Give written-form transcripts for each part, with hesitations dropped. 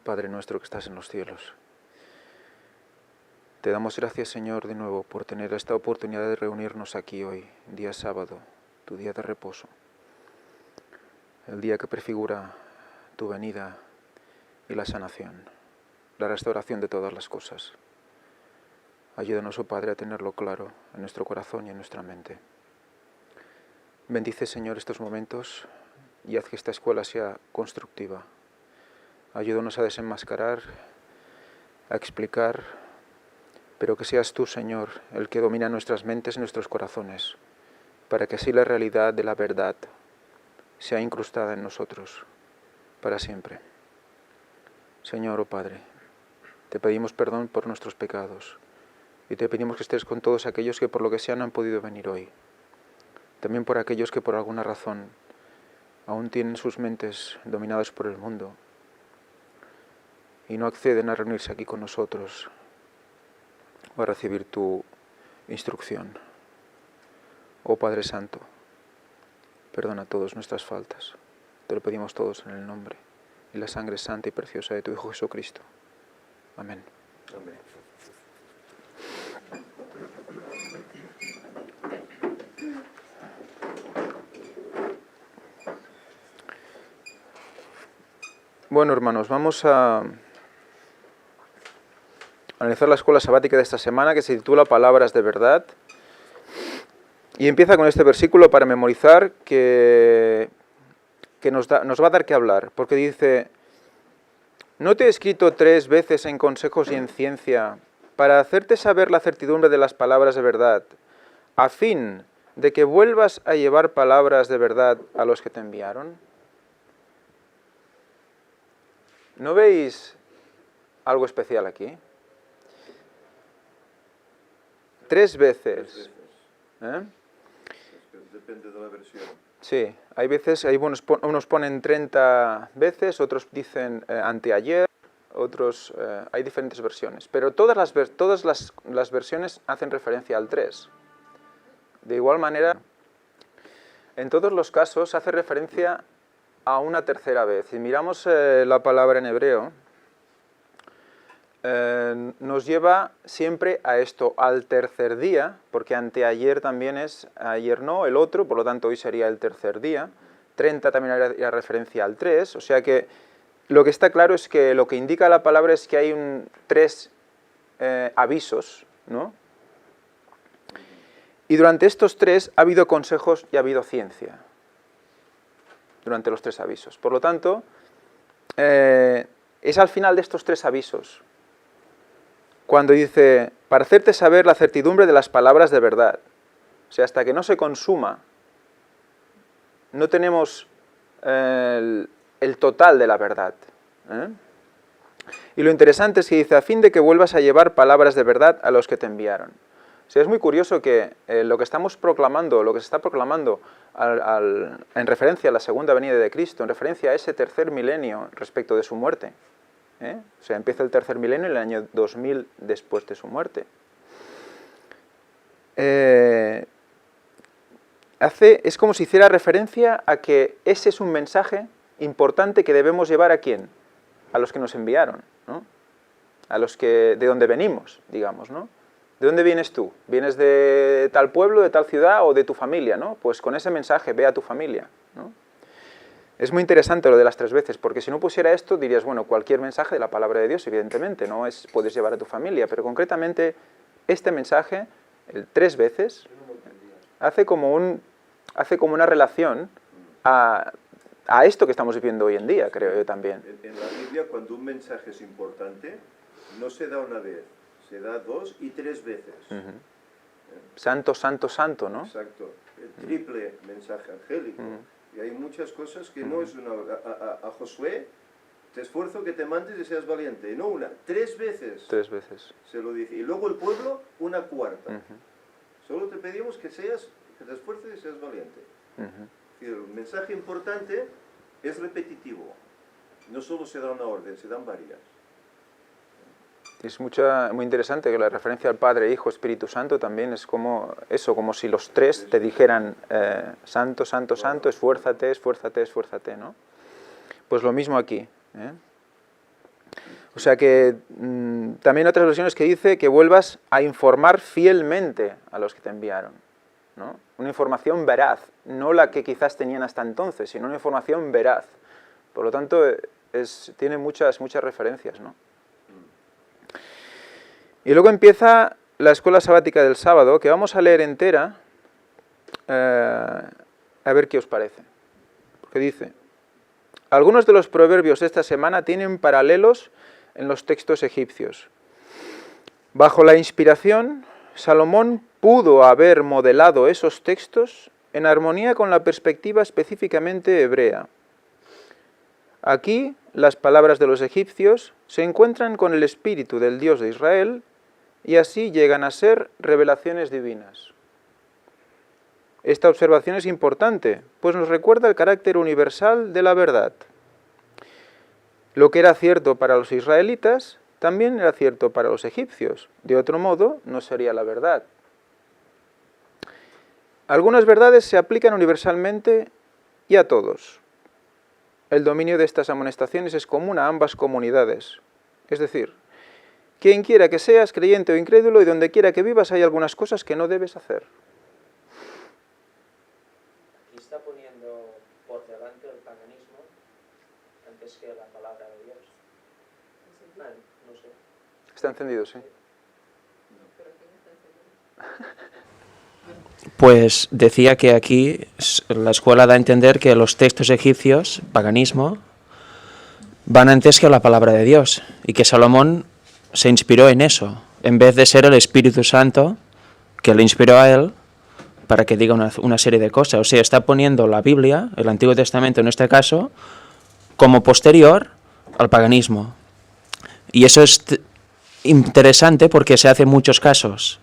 Padre nuestro que estás en los cielos. Te damos gracias, Señor, de nuevo por tener esta oportunidad de reunirnos aquí hoy, día sábado, tu día de reposo, el día que prefigura tu venida y la sanación, la restauración de todas las cosas. Ayúdanos, oh Padre, a tenerlo claro en nuestro corazón y en nuestra mente. Bendice, Señor, estos momentos y haz que esta escuela sea constructiva. Ayúdanos a desenmascarar, a explicar, pero que seas tú, Señor, el que domina nuestras mentes y nuestros corazones, para que así la realidad de la verdad sea incrustada en nosotros para siempre. Señor, oh Padre, te pedimos perdón por nuestros pecados y te pedimos que estés con todos aquellos que por lo que sea no han podido venir hoy. También por aquellos que por alguna razón aún tienen sus mentes dominadas por el mundo y no acceden a reunirse aquí con nosotros o a recibir tu instrucción. Oh Padre Santo, perdona todas nuestras faltas. Te lo pedimos todos en el nombre y la sangre santa y preciosa de tu Hijo Jesucristo. Amén. Amén. Bueno, hermanos, vamos a analizar la escuela sabática de esta semana, que se titula Palabras de Verdad. Y empieza con este versículo para memorizar que nos va a dar que hablar, porque dice: ¿no te he escrito 3 veces en consejos y en ciencia para hacerte saber la certidumbre de las palabras de verdad, a fin de que vuelvas a llevar palabras de verdad a los que te enviaron? ¿No veis algo especial aquí? 3 veces. Depende de la versión. Sí, hay veces, unos ponen 30 veces, otros dicen anteayer, otros, hay diferentes versiones, pero todas las versiones hacen referencia al 3. De igual manera, en todos los casos hace referencia a una tercera vez. Si miramos la palabra en hebreo, nos lleva siempre a esto, al tercer día, porque anteayer también es, ayer no, el otro, por lo tanto hoy sería el tercer día. 30 también haría referencia al 3, o sea que lo que está claro es que lo que indica la palabra es que hay 3 avisos, ¿no? Y durante estos 3 ha habido consejos y ha habido ciencia, durante los 3 avisos. Por lo tanto, es al final de estos 3 avisos cuando dice, para hacerte saber la certidumbre de las palabras de verdad. O sea, hasta que no se consuma, no tenemos el total de la verdad. Y lo interesante es que dice, a fin de que vuelvas a llevar palabras de verdad a los que te enviaron. O sea, es muy curioso que lo que estamos proclamando, lo que se está proclamando en referencia a la segunda venida de Cristo, en referencia a ese tercer milenio respecto de su muerte, o sea, empieza el tercer milenio en el año 2000 después de su muerte. Es como si hiciera referencia a que ese es un mensaje importante que debemos llevar ¿a quién? A los que nos enviaron, ¿no? A los que, de donde venimos, digamos, ¿no? ¿De dónde vienes tú? ¿Vienes de tal pueblo, de tal ciudad o de tu familia, ¿no? Pues con ese mensaje ve a tu familia, ¿no? Es muy interesante lo de las 3 veces, porque si no pusiera esto, dirías, bueno, cualquier mensaje de la palabra de Dios, evidentemente, no es puedes llevar a tu familia, pero concretamente este mensaje, el 3 veces, hace como una relación a esto que estamos viviendo hoy en día, creo yo también. En la Biblia, cuando un mensaje es importante, no se da una vez, se da 2 y 3 veces. Santo, santo, santo, ¿no? Exacto, el triple mensaje angélico. Y hay muchas cosas que no es una... A Josué, te esfuerzo que te mandes y seas valiente. Y no una, 3 veces. 3 veces. Se lo dice. Y luego el pueblo, una cuarta. Solo te pedimos que te esfuerces y seas valiente. El mensaje importante es repetitivo. No solo se da una orden, se dan varias. Es muy interesante que la referencia al Padre, Hijo, Espíritu Santo también es como eso, como si los 3 te dijeran santo, santo, santo, esfuérzate, esfuérzate, esfuérzate, ¿no? Pues lo mismo aquí. O sea que también otras versiones que dice que vuelvas a informar fielmente a los que te enviaron, ¿no? Una información veraz, no la que quizás tenían hasta entonces, sino una información veraz. Por lo tanto, tiene muchas referencias, ¿no? Y luego empieza la escuela sabática del sábado, que vamos a leer entera, a ver qué os parece. Porque dice: algunos de los proverbios de esta semana tienen paralelos en los textos egipcios. Bajo la inspiración, Salomón pudo haber modelado esos textos en armonía con la perspectiva específicamente hebrea. Aquí, las palabras de los egipcios se encuentran con el espíritu del Dios de Israel y así llegan a ser revelaciones divinas. Esta observación es importante, pues nos recuerda el carácter universal de la verdad. Lo que era cierto para los israelitas, también era cierto para los egipcios. De otro modo, no sería la verdad. Algunas verdades se aplican universalmente y a todos. El dominio de estas amonestaciones es común a ambas comunidades. Es decir, quien quiera que seas, creyente o incrédulo, y donde quiera que vivas, hay algunas cosas que no debes hacer. Aquí está poniendo por delante el paganismo antes que la palabra de Dios. No sé. Está encendido, sí. Pues decía que aquí la escuela da a entender que los textos egipcios, paganismo, van antes que la palabra de Dios y que Salomón se inspiró en eso, en vez de ser el Espíritu Santo que le inspiró a él para que diga una serie de cosas. O sea, está poniendo la Biblia, el Antiguo Testamento en este caso, como posterior al paganismo. Y eso es interesante porque se hace en muchos casos.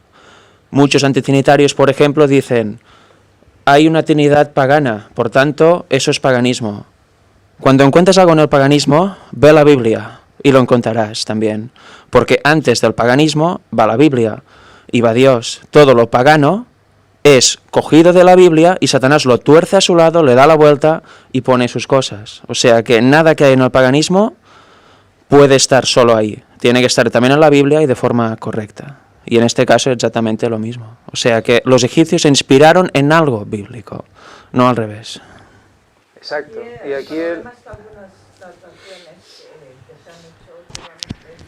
Muchos antitrinitarios, por ejemplo, dicen: hay una trinidad pagana, por tanto, eso es paganismo. Cuando encuentres algo en el paganismo, ve la Biblia y lo encontrarás también. Porque antes del paganismo va la Biblia y va Dios. Todo lo pagano es cogido de la Biblia y Satanás lo tuerce a su lado, le da la vuelta y pone sus cosas. O sea que nada que hay en el paganismo puede estar solo ahí. Tiene que estar también en la Biblia y de forma correcta. Y en este caso es exactamente lo mismo. O sea que los egipcios se inspiraron en algo bíblico, no al revés. Exacto. Sí, Y aquí además algunas traducciones que se han hecho últimamente,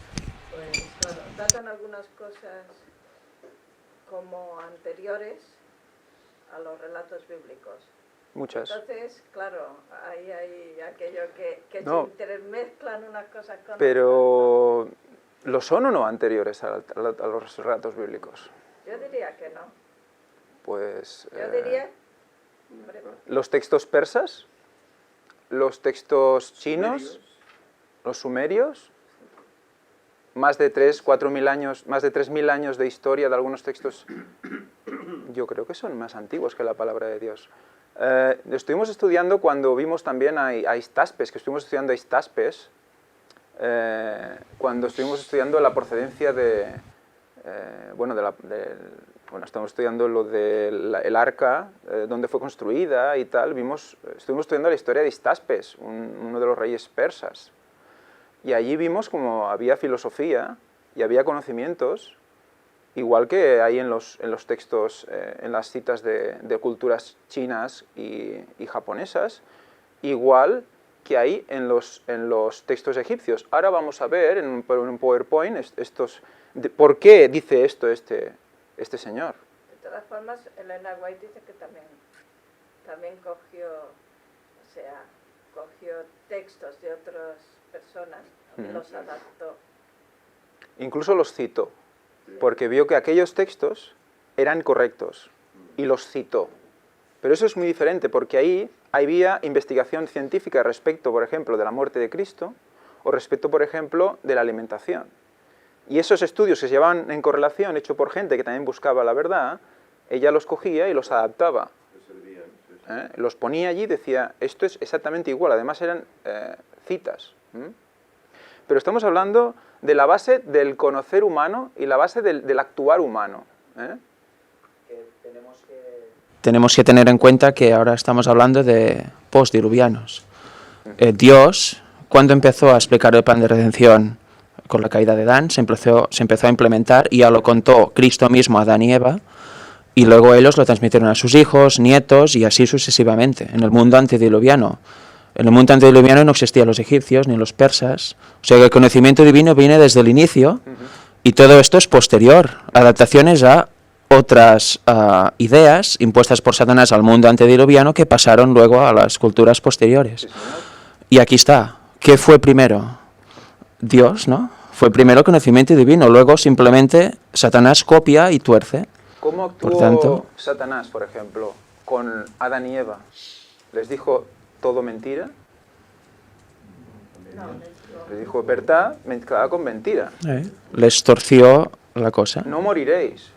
pues claro, datan algunas cosas como anteriores a los relatos bíblicos. muchas. Entonces, claro, ahí hay aquello que No. se intermezclan unas cosas con Pero ¿lo son o no anteriores a los relatos bíblicos? otras. Yo diría que no. Pues Yo diría... hombre, los textos persas, los textos chinos, los sumerios, más de 4.000 años, más de 3.000 años de historia de algunos textos, yo creo que son más antiguos que la palabra de Dios. Estuvimos estudiando cuando vimos también a Histaspes, que estuvimos estudiando a Histaspes, cuando estuvimos estudiando la procedencia estamos estudiando lo del arca, dónde fue construida y tal, estuvimos estudiando la historia de Histaspes, uno de los reyes persas. Y allí vimos como había filosofía y había conocimientos, igual que hay en los textos, en las citas de culturas chinas y japonesas, igual que hay en los textos egipcios. Ahora vamos a ver en un PowerPoint por qué dice esto este señor. de todas formas, Elena White dice que también cogió textos de otras personas y los adaptó. Incluso los citó, porque vio que aquellos textos eran correctos y los citó. Pero eso es muy diferente, porque ahí había investigación científica respecto, por ejemplo, de la muerte de Cristo, o respecto, por ejemplo, de la alimentación. Y esos estudios que se llevaban en correlación, hecho por gente que también buscaba la verdad, ella los cogía y los adaptaba. Los ponía allí y decía, esto es exactamente igual, además eran citas. Pero estamos hablando de la base del conocer humano y la base del actuar humano. Tenemos que tener en cuenta que ahora estamos hablando de postdiluvianos. Dios, cuando empezó a explicar el plan de redención con la caída de Adán, se empezó a implementar y ya lo contó Cristo mismo a Adán y Eva, y luego ellos lo transmitieron a sus hijos, nietos y así sucesivamente, en el mundo antediluviano. En el mundo antediluviano no existían los egipcios ni los persas, o sea que el conocimiento divino viene desde el inicio y todo esto es posterior, adaptaciones a otras ideas impuestas por Satanás al mundo antediluviano que pasaron luego a las culturas posteriores. Sí, señor. Y aquí está, ¿qué fue primero? Dios, ¿no? Fue primero el conocimiento divino, luego simplemente Satanás copia y tuerce. ¿Cómo actuó Por tanto, Satanás, por ejemplo, con Adán y Eva? ¿Les dijo todo mentira? Les dijo verdad mezclada con mentira. les torció la cosa. No moriréis.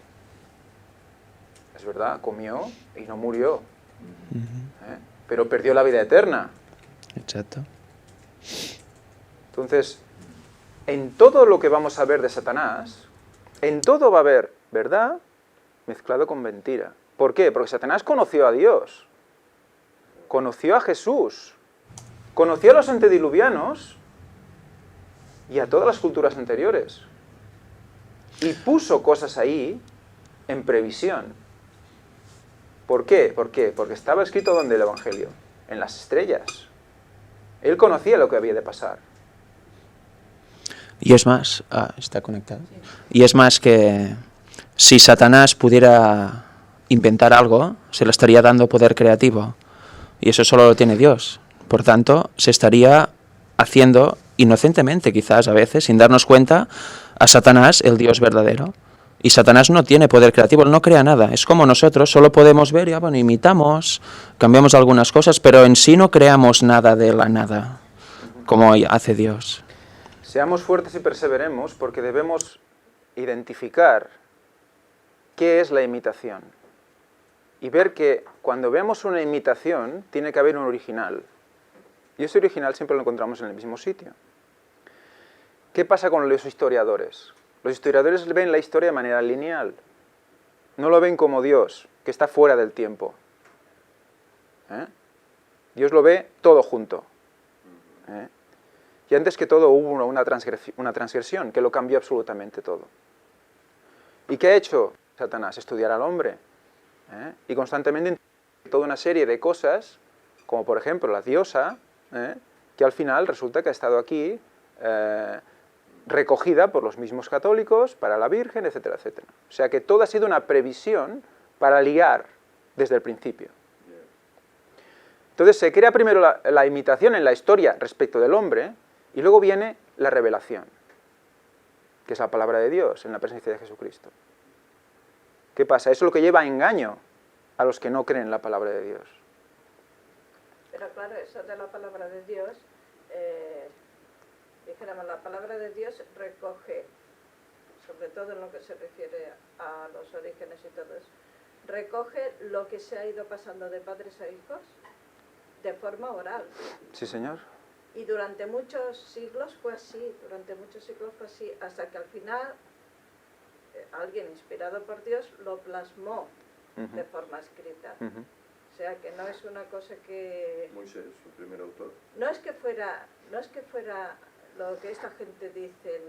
Es verdad, comió y no murió. ¿Eh? Pero perdió la vida eterna. Exacto. Entonces, en todo lo que vamos a ver de Satanás, en todo va a haber verdad mezclado con mentira. ¿Por qué? Porque Satanás conoció a Dios, conoció a Jesús, conoció a los antediluvianos y a todas las culturas anteriores. Y puso cosas ahí en previsión. ¿Por qué? ¿Por qué? Porque estaba escrito ¿dónde el Evangelio? En las estrellas. Él conocía lo que había de pasar. Y es más, está conectado. Y es más que si Satanás pudiera inventar algo, se le estaría dando poder creativo. Y eso solo lo tiene Dios. Por tanto, se estaría haciendo inocentemente, quizás a veces, sin darnos cuenta, a Satanás el Dios verdadero. Y Satanás no tiene poder creativo, él no crea nada. Es como nosotros, solo podemos ver, ya, bueno, imitamos, cambiamos algunas cosas, pero en sí no creamos nada de la nada, como hace Dios. Seamos fuertes y perseveremos porque debemos identificar qué es la imitación. Y ver que cuando vemos una imitación, tiene que haber un original. Y ese original siempre lo encontramos en el mismo sitio. ¿Qué pasa con los historiadores? Los historiadores ven la historia de manera lineal. No lo ven como Dios, que está fuera del tiempo. Dios lo ve todo junto. Y antes que todo hubo una transgresión que lo cambió absolutamente todo. ¿Y qué ha hecho Satanás? Estudiar al hombre. Y constantemente toda una serie de cosas, como por ejemplo la diosa, que al final resulta que ha estado aquí recogida por los mismos católicos, para la Virgen, etcétera, etcétera. O sea que todo ha sido una previsión para liar desde el principio. Entonces se crea primero la imitación en la historia respecto del hombre, y luego viene la revelación, que es la palabra de Dios en la presencia de Jesucristo. ¿Qué pasa? Eso es lo que lleva a engaño a los que no creen en la palabra de Dios. Pero claro, eso de la palabra de Dios, dijéramos, la palabra de Dios recoge, sobre todo en lo que se refiere a los orígenes y todo eso, recoge lo que se ha ido pasando de padres a hijos de forma oral. Sí, señor. Y durante muchos siglos fue así, hasta que al final alguien inspirado por Dios lo plasmó de forma escrita. O sea que no es una cosa que... Moisés, su primer autor. No es que fuera lo que esta gente dice,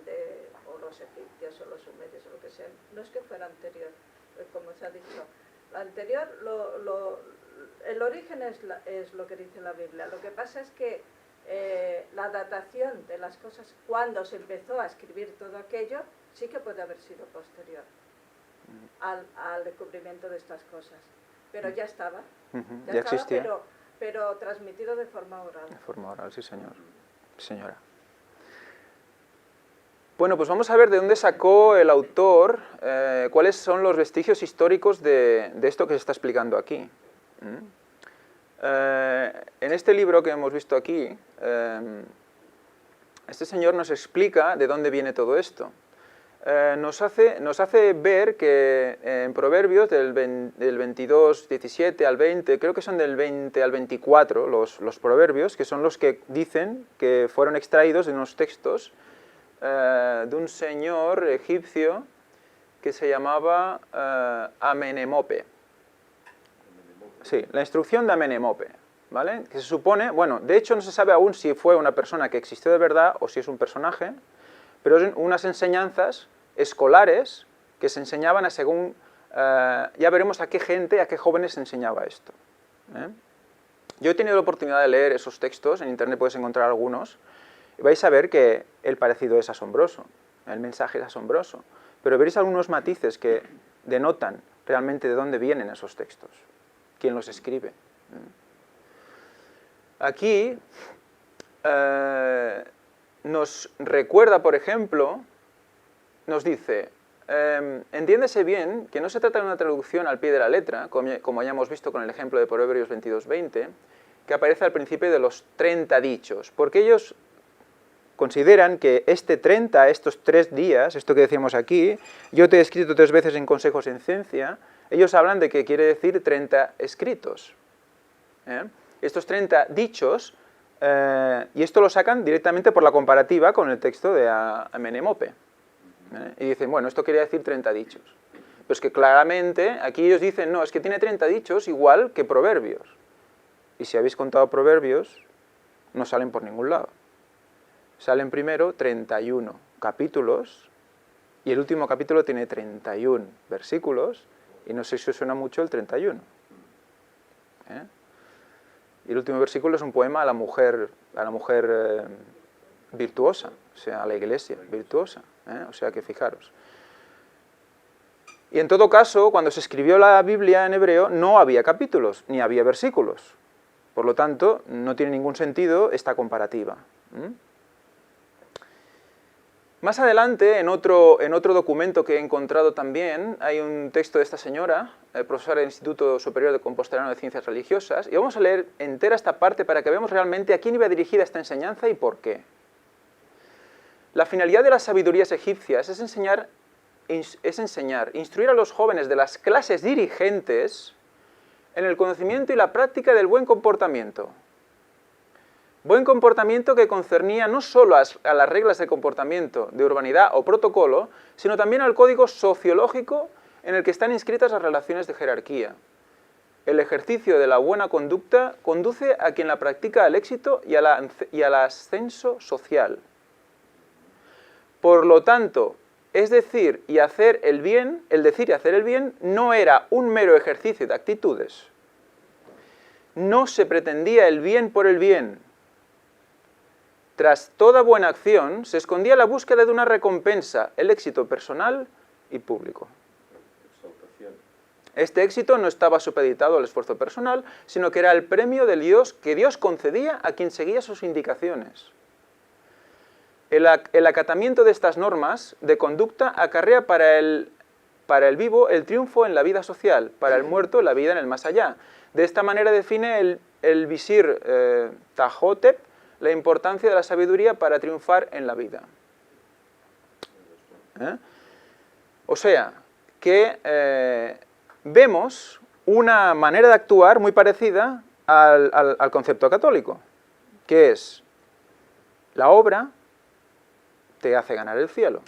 o los egipcios o los sumerios o lo que sea, no es que fuera anterior, pues como se ha dicho. Lo anterior, el origen es lo que dice la Biblia. Lo que pasa es que la datación de las cosas, cuando se empezó a escribir todo aquello, sí que puede haber sido posterior al descubrimiento de estas cosas. Pero ya estaba, ya existía. pero transmitido de forma oral. De forma oral, sí, señor. Señora. Bueno, pues vamos a ver de dónde sacó el autor, cuáles son los vestigios históricos de esto que se está explicando aquí. En este libro que hemos visto aquí, este señor nos explica de dónde viene todo esto. Nos hace ver que en Proverbios del 22, 17 al 20, creo que son del 20 al 24 los Proverbios, que son los que dicen que fueron extraídos de unos textos de un señor egipcio que se llamaba Amenemope. Sí, la instrucción de Amenemope, ¿vale? Que se supone, bueno, de hecho no se sabe aún si fue una persona que existió de verdad o si es un personaje, pero eran unas enseñanzas escolares que se enseñaban a según... ya veremos a qué gente, a qué jóvenes se enseñaba esto. Yo he tenido la oportunidad de leer esos textos, en internet puedes encontrar algunos, y vais a ver que el parecido es asombroso, el mensaje es asombroso, pero veréis algunos matices que denotan realmente de dónde vienen esos textos, quién los escribe. Aquí nos recuerda, por ejemplo, nos dice, entiéndese bien que no se trata de una traducción al pie de la letra, como ya hemos visto con el ejemplo de Proverbios 22:20, que aparece al principio de los 30 dichos, porque ellos consideran que este 30, estos 3 días, esto que decíamos aquí, yo te he escrito 3 veces en Consejos en Ciencia, ellos hablan de que quiere decir 30 escritos. Estos 30 dichos, y esto lo sacan directamente por la comparativa con el texto de Amenemope. Y dicen, bueno, esto quería decir 30 dichos. Pero es que claramente, aquí ellos dicen, no, es que tiene 30 dichos igual que Proverbios. Y si habéis contado Proverbios, no salen por ningún lado. Salen primero 31 capítulos, y el último capítulo tiene 31 versículos, y no sé si os suena mucho el 31. Y el último versículo es un poema a la mujer virtuosa, o sea, a la iglesia virtuosa. O sea que fijaros. Y en todo caso, cuando se escribió la Biblia en hebreo, no había capítulos, ni había versículos. Por lo tanto, no tiene ningún sentido esta comparativa. Más adelante, en otro documento que he encontrado también, hay un texto de esta señora, profesora del Instituto Superior de Compostelano de Ciencias Religiosas, y vamos a leer entera esta parte para que veamos realmente a quién iba dirigida esta enseñanza y por qué. La finalidad de las sabidurías egipcias es enseñar, instruir a los jóvenes de las clases dirigentes en el conocimiento y la práctica del buen comportamiento. Buen comportamiento que concernía no solo a las reglas de comportamiento, de urbanidad o protocolo, sino también al código sociológico en el que están inscritas las relaciones de jerarquía. El ejercicio de la buena conducta conduce a quien la practica al éxito y al ascenso social. Por lo tanto, es decir y hacer el bien, el decir y hacer el bien no era un mero ejercicio de actitudes. No se pretendía el bien por el bien. Tras toda buena acción se escondía la búsqueda de una recompensa, el éxito personal y público. Este éxito no estaba supeditado al esfuerzo personal, sino que era el premio del Dios que Dios concedía a quien seguía sus indicaciones. El acatamiento de estas normas de conducta acarrea para el vivo el triunfo en la vida social, para el muerto la vida en el más allá. De esta manera define el visir Ptahhotep la importancia de la sabiduría para triunfar en la vida. O sea, que vemos una manera de actuar muy parecida al concepto católico, que es la obra te hace ganar el cielo.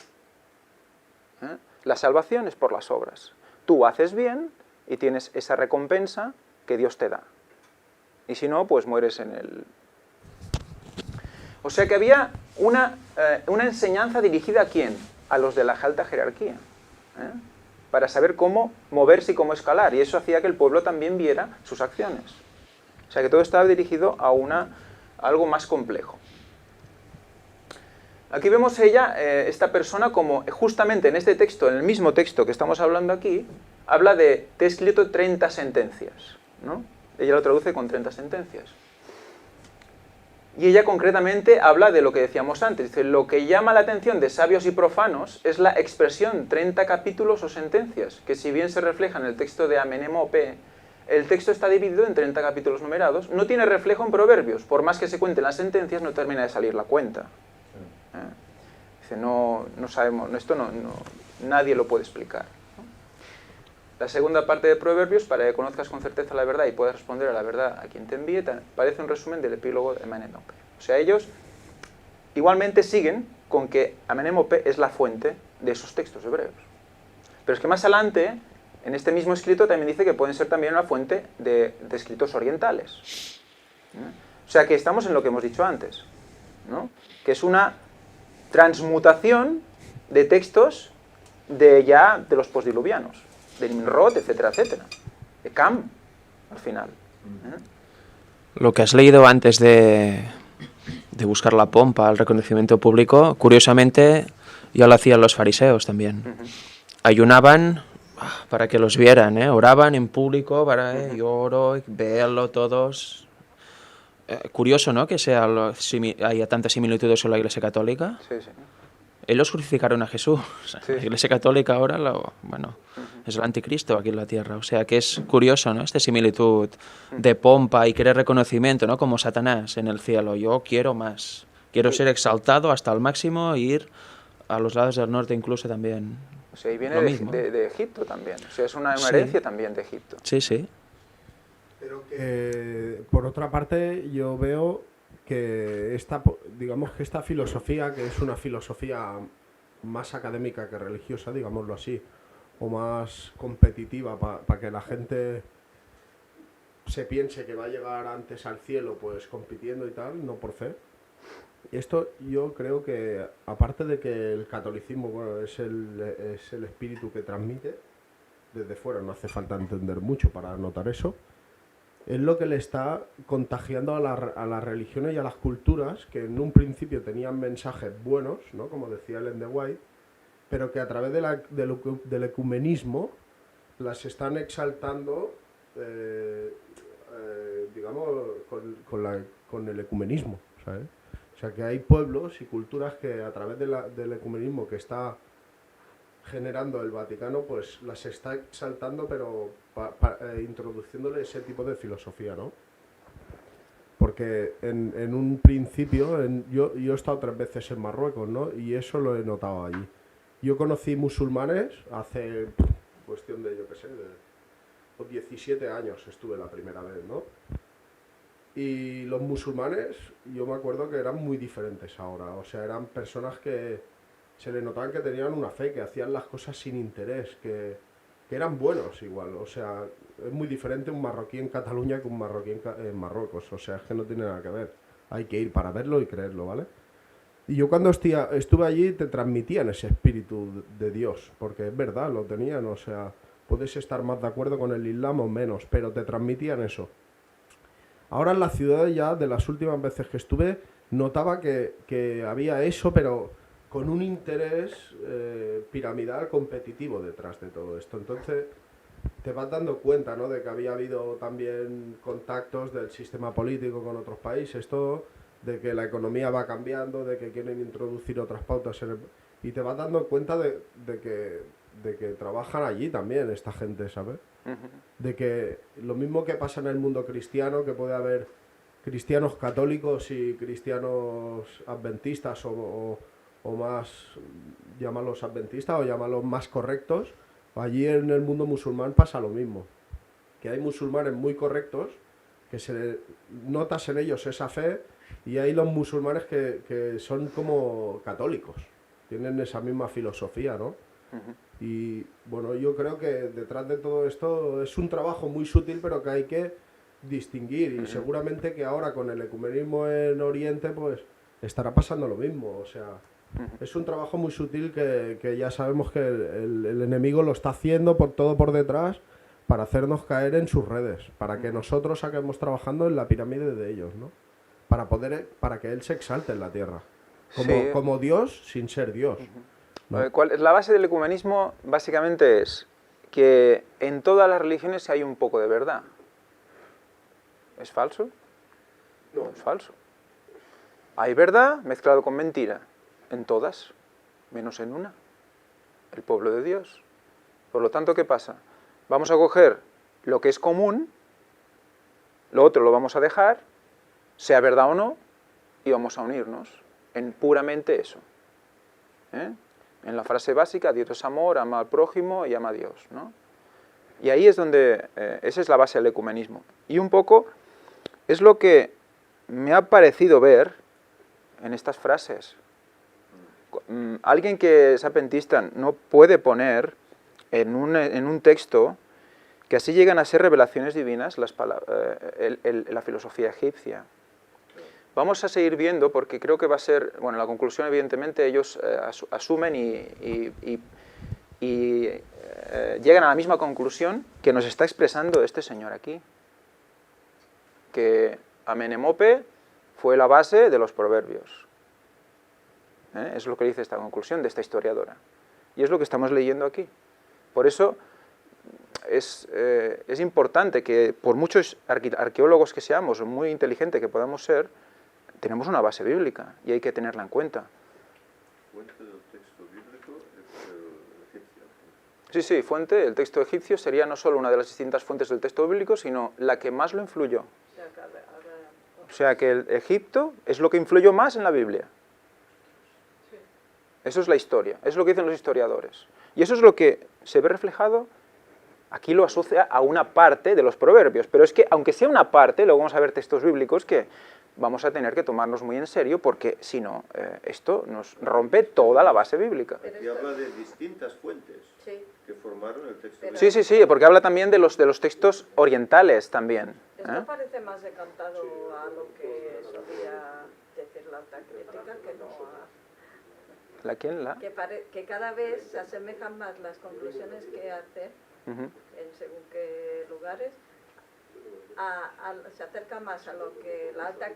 La salvación es por las obras. Tú haces bien y tienes esa recompensa que Dios te da. Y si no, pues mueres en el... O sea que había una enseñanza dirigida ¿a quién? A los de la alta jerarquía. Para saber cómo moverse y cómo escalar. Y eso hacía que el pueblo también viera sus acciones. O sea que todo estaba dirigido a algo más complejo. Aquí vemos esta persona como justamente en este texto, en el mismo texto que estamos hablando aquí, habla de, te he escrito 30 sentencias, ¿no? Ella lo traduce con 30 sentencias. Y ella concretamente habla de lo que decíamos antes, dice, lo que llama la atención de sabios y profanos es la expresión 30 capítulos o sentencias, que si bien se refleja en el texto de Amenemope, el texto está dividido en 30 capítulos numerados, no tiene reflejo en Proverbios, por más que se cuenten las sentencias no termina de salir la cuenta. Dice, no sabemos, esto nadie lo puede explicar. La segunda parte de Proverbios, para que conozcas con certeza la verdad y puedas responder a la verdad a quien te envíe, parece un resumen del epílogo de Amenemope. O sea, ellos igualmente siguen con que Amenemope es la fuente de esos textos hebreos. Pero es que más adelante, en este mismo escrito, también dice que pueden ser también una fuente de escritos orientales. O sea, que estamos en lo que hemos dicho antes, ¿no? Que es una transmutación de textos de los postdiluvianos, de Nimrod, etcétera, etcétera, de Cam, al final. Lo que has leído antes de buscar la pompa, el reconocimiento público, curiosamente ya lo hacían los fariseos también. Ayunaban para que los vieran, oraban en público para yo oro, verlo todos. Curioso, ¿no?, que haya tantas similitudes con la Iglesia Católica. Sí, sí. Ellos crucificaron a Jesús. Sí. La Iglesia Católica ahora es el anticristo aquí en la tierra. O sea que es curioso, ¿no?, esta similitud de pompa y querer reconocimiento, ¿no?, como Satanás en el cielo. Yo quiero más. Quiero ser exaltado hasta el máximo e ir a los lados del norte incluso también. O sea, y viene Lo mismo. de Egipto también. O sea, es una Sí. herencia también de Egipto. Sí, sí. Pero que, por otra parte, yo veo que digamos que esta filosofía, que es una filosofía más académica que religiosa, digámoslo así, o más competitiva para que la gente se piense que va a llegar antes al cielo, pues compitiendo y tal, no por fe. Esto yo creo que, aparte de que el catolicismo, bueno, es el espíritu que transmite, desde fuera no hace falta entender mucho para notar eso, es lo que le está contagiando a las religiones y a las culturas que en un principio tenían mensajes buenos, ¿no?, como decía Ellen de White, pero que a través del ecumenismo las están exaltando, digamos, con el ecumenismo, ¿sabes? O sea, que hay pueblos y culturas que a través del ecumenismo que está generando el Vaticano, pues las está exaltando, pero introduciéndole ese tipo de filosofía, ¿no? Porque en un principio, yo he estado 3 veces en Marruecos, ¿no?, y eso lo he notado allí. Yo conocí musulmanes hace cuestión de, yo qué sé, de 17 años estuve la primera vez, ¿no? Y los musulmanes, yo me acuerdo que eran muy diferentes ahora, o sea, eran personas que se le notaban que tenían una fe, que hacían las cosas sin interés, que eran buenos igual, o sea, es muy diferente un marroquí en Cataluña que un marroquí en Marruecos, o sea, es que no tiene nada que ver, hay que ir para verlo y creerlo, ¿vale? Y yo cuando estuve allí te transmitían ese espíritu de Dios, porque es verdad, lo tenían, o sea, puedes estar más de acuerdo con el Islam o menos, pero te transmitían eso. Ahora en las ciudades ya, de las últimas veces que estuve, notaba que había eso, pero con un interés piramidal competitivo detrás de todo esto. Entonces te vas dando cuenta, ¿no?, de que había habido también contactos del sistema político con otros países, todo, de que la economía va cambiando, de que quieren introducir otras pautas y te vas dando cuenta de que trabajan allí también esta gente, ¿sabes? De que lo mismo que pasa en el mundo cristiano, que puede haber cristianos católicos y cristianos adventistas o más, llámalos adventistas o llámalos más correctos, allí en el mundo musulmán pasa lo mismo, que hay musulmanes muy correctos, que notas en ellos esa fe, y hay los musulmanes que son como católicos, tienen esa misma filosofía, ¿no? Y bueno, yo creo que detrás de todo esto es un trabajo muy sutil, pero que hay que distinguir, y seguramente que ahora con el ecumenismo en Oriente pues estará pasando lo mismo, o sea, es un trabajo muy sutil que ya sabemos que el enemigo lo está haciendo por detrás para hacernos caer en sus redes, para que nosotros saquemos trabajando en la pirámide de ellos, ¿no? Para que él se exalte en la tierra, como Dios sin ser Dios. ¿No? La base del ecumenismo básicamente es que en todas las religiones hay un poco de verdad. ¿Es falso? No es falso. Hay verdad mezclado con mentira. En todas, menos en una. El pueblo de Dios. Por lo tanto, ¿qué pasa? Vamos a coger lo que es común, lo otro lo vamos a dejar, sea verdad o no, y vamos a unirnos en puramente eso. En la frase básica, Dios es amor, ama al prójimo y ama a Dios, ¿no? Y ahí es donde, esa es la base del ecumenismo. Y un poco es lo que me ha parecido ver en estas frases. Alguien que es adventista no puede poner en un texto que así llegan a ser revelaciones divinas la filosofía egipcia. Vamos a seguir viendo, porque creo que va a ser, bueno, la conclusión evidentemente ellos asumen y llegan a la misma conclusión que nos está expresando este señor aquí, que Amenemope fue la base de los proverbios. Es lo que dice esta conclusión de esta historiadora. Y es lo que estamos leyendo aquí. Por eso es importante que, por muchos arqueólogos que seamos, o muy inteligentes que podamos ser, tenemos una base bíblica y hay que tenerla en cuenta. Fuente del texto bíblico es el egipcio. Sí, sí, fuente, el texto egipcio sería no solo una de las distintas fuentes del texto bíblico, sino la que más lo influyó. O sea que el Egipto es lo que influyó más en la Biblia. Eso es la historia, es lo que dicen los historiadores. Y eso es lo que se ve reflejado, aquí lo asocia a una parte de los proverbios, pero es que aunque sea una parte, luego vamos a ver textos bíblicos que vamos a tener que tomarnos muy en serio, porque si no, esto nos rompe toda la base bíblica. Aquí habla de distintas fuentes que formaron el texto bíblico. Sí, sí, sí, porque habla también de los textos orientales también. Esto parece más decantado a lo que solía decir la alta crítica que no a... ¿La quién? ¿La? Que cada vez se asemejan más las conclusiones que hace en según qué lugares, se acerca más a lo que la alta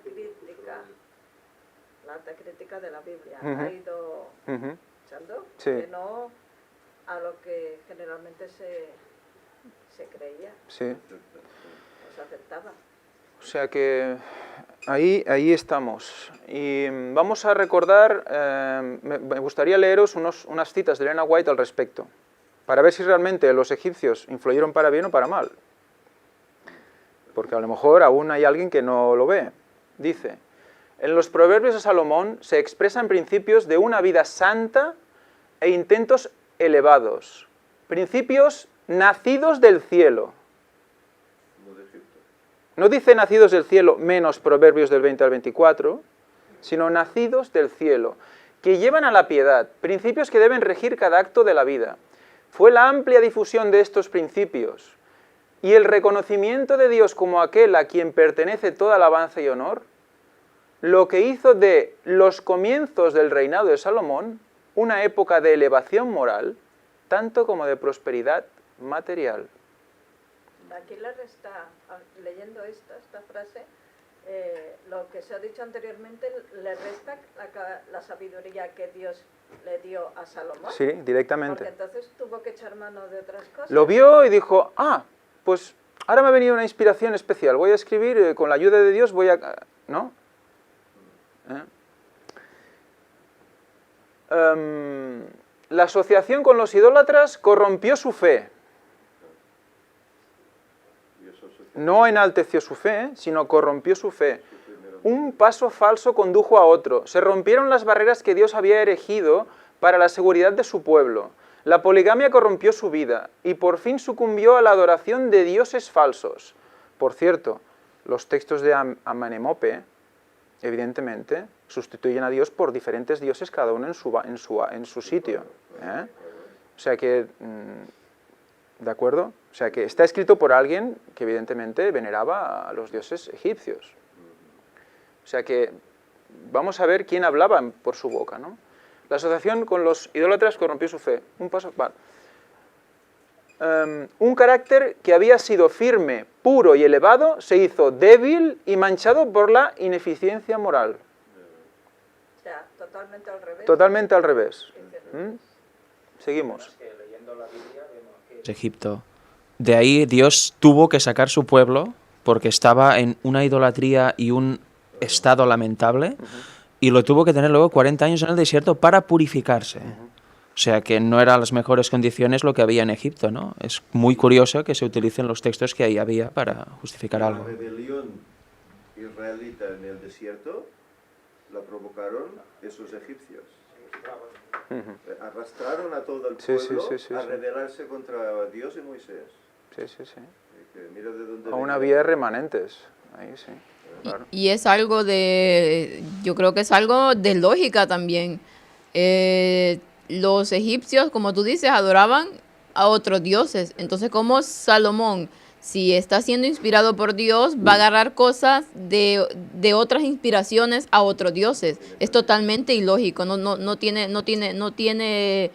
crítica de la Biblia ha ido echando, que no a lo que generalmente se creía, sí, o se aceptaba. O sea que ahí estamos. Y vamos a recordar, me gustaría leeros unas citas de Elena White al respecto, para ver si realmente los egipcios influyeron para bien o para mal. Porque a lo mejor aún hay alguien que no lo ve. Dice, en los proverbios de Salomón se expresan principios de una vida santa e intentos elevados. Principios nacidos del cielo. No dice nacidos del cielo menos Proverbios del 20 al 24, sino nacidos del cielo, que llevan a la piedad, principios que deben regir cada acto de la vida. Fue la amplia difusión de estos principios y el reconocimiento de Dios como aquel a quien pertenece toda alabanza y honor, lo que hizo de los comienzos del reinado de Salomón una época de elevación moral, tanto como de prosperidad material. Aquí le resta, leyendo esta frase, lo que se ha dicho anteriormente, le resta la sabiduría que Dios le dio a Salomón. Sí, directamente. Porque entonces tuvo que echar mano de otras cosas. Lo vio y dijo, pues ahora me ha venido una inspiración especial, voy a escribir, con la ayuda de Dios voy a... ¿No? La asociación con los idólatras corrompió su fe. No enalteció su fe, sino corrompió su fe. Un paso falso condujo a otro. Se rompieron las barreras que Dios había erigido para la seguridad de su pueblo. La poligamia corrompió su vida y por fin sucumbió a la adoración de dioses falsos. Por cierto, los textos de Amenemope, evidentemente, sustituyen a Dios por diferentes dioses, cada uno en su sitio. O sea que... ¿De acuerdo? O sea que está escrito por alguien que evidentemente veneraba a los dioses egipcios. O sea que vamos a ver quién hablaba por su boca, ¿no? La asociación con los idólatras corrompió su fe. Un carácter que había sido firme, puro y elevado se hizo débil y manchado por la ineficiencia moral. O sea, totalmente al revés. Totalmente al revés. Seguimos. Egipto. De ahí Dios tuvo que sacar su pueblo porque estaba en una idolatría y un estado lamentable y lo tuvo que tener luego 40 años en el desierto para purificarse. O sea que no eran las mejores condiciones lo que había en Egipto, ¿no? Es muy curioso que se utilicen los textos que ahí había para justificar algo. La rebelión israelita en el desierto la provocaron esos egipcios. Arrastraron a todo el pueblo a rebelarse contra Dios y Moisés. Sí, sí, sí. Mira de dónde Aún había remanentes. Ahí sí. Claro. Y es algo de, yo creo que es algo de lógica también. Los egipcios, como tú dices, adoraban a otros dioses. Entonces, ¿cómo Salomón, si está siendo inspirado por Dios, va a agarrar cosas de otras inspiraciones a otros dioses. Es totalmente ilógico, no tiene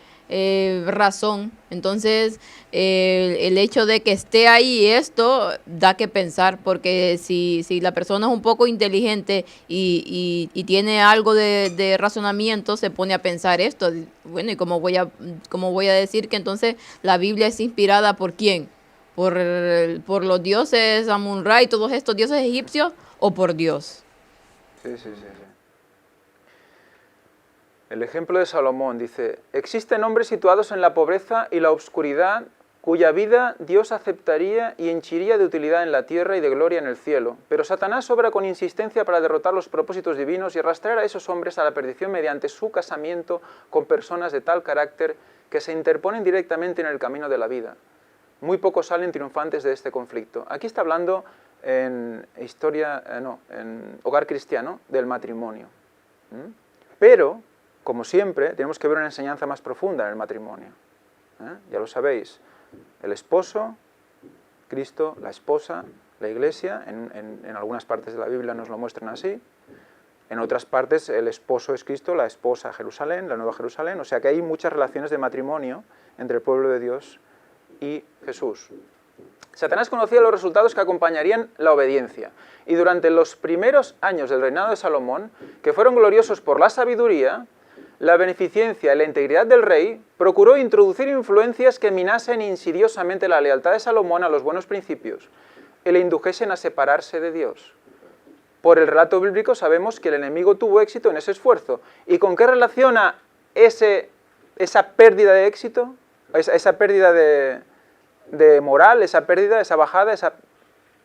razón. Entonces, el hecho de que esté ahí esto da que pensar, porque si la persona es un poco inteligente y tiene algo de razonamiento, se pone a pensar esto. Bueno, ¿y cómo voy a decir que entonces la Biblia es inspirada por quién? ¿Por los dioses Amun-Ra y todos estos dioses egipcios o por Dios? Sí. El ejemplo de Salomón dice: existen hombres situados en la pobreza y la obscuridad, cuya vida Dios aceptaría y henchiría de utilidad en la tierra y de gloria en el cielo. Pero Satanás obra con insistencia para derrotar los propósitos divinos y arrastrar a esos hombres a la perdición mediante su casamiento con personas de tal carácter que se interponen directamente en el camino de la vida. Muy pocos salen triunfantes de este conflicto. Aquí está hablando en Hogar Cristiano del matrimonio. Pero, como siempre, tenemos que ver una enseñanza más profunda en el matrimonio. Ya lo sabéis, el esposo, Cristo, la esposa, la iglesia, en algunas partes de la Biblia nos lo muestran así, en otras partes el esposo es Cristo, la esposa Jerusalén, la nueva Jerusalén, o sea que hay muchas relaciones de matrimonio entre el pueblo de Dios y Jesús. Satanás conocía los resultados que acompañarían la obediencia, y durante los primeros años del reinado de Salomón, que fueron gloriosos por la sabiduría, la beneficencia y la integridad del rey, procuró introducir influencias que minasen insidiosamente la lealtad de Salomón a los buenos principios y le indujesen a separarse de Dios. Por el relato bíblico sabemos que el enemigo tuvo éxito en ese esfuerzo. ¿Y con qué relaciona esa pérdida de éxito? Esa pérdida de moral, esa pérdida, esa bajada, ese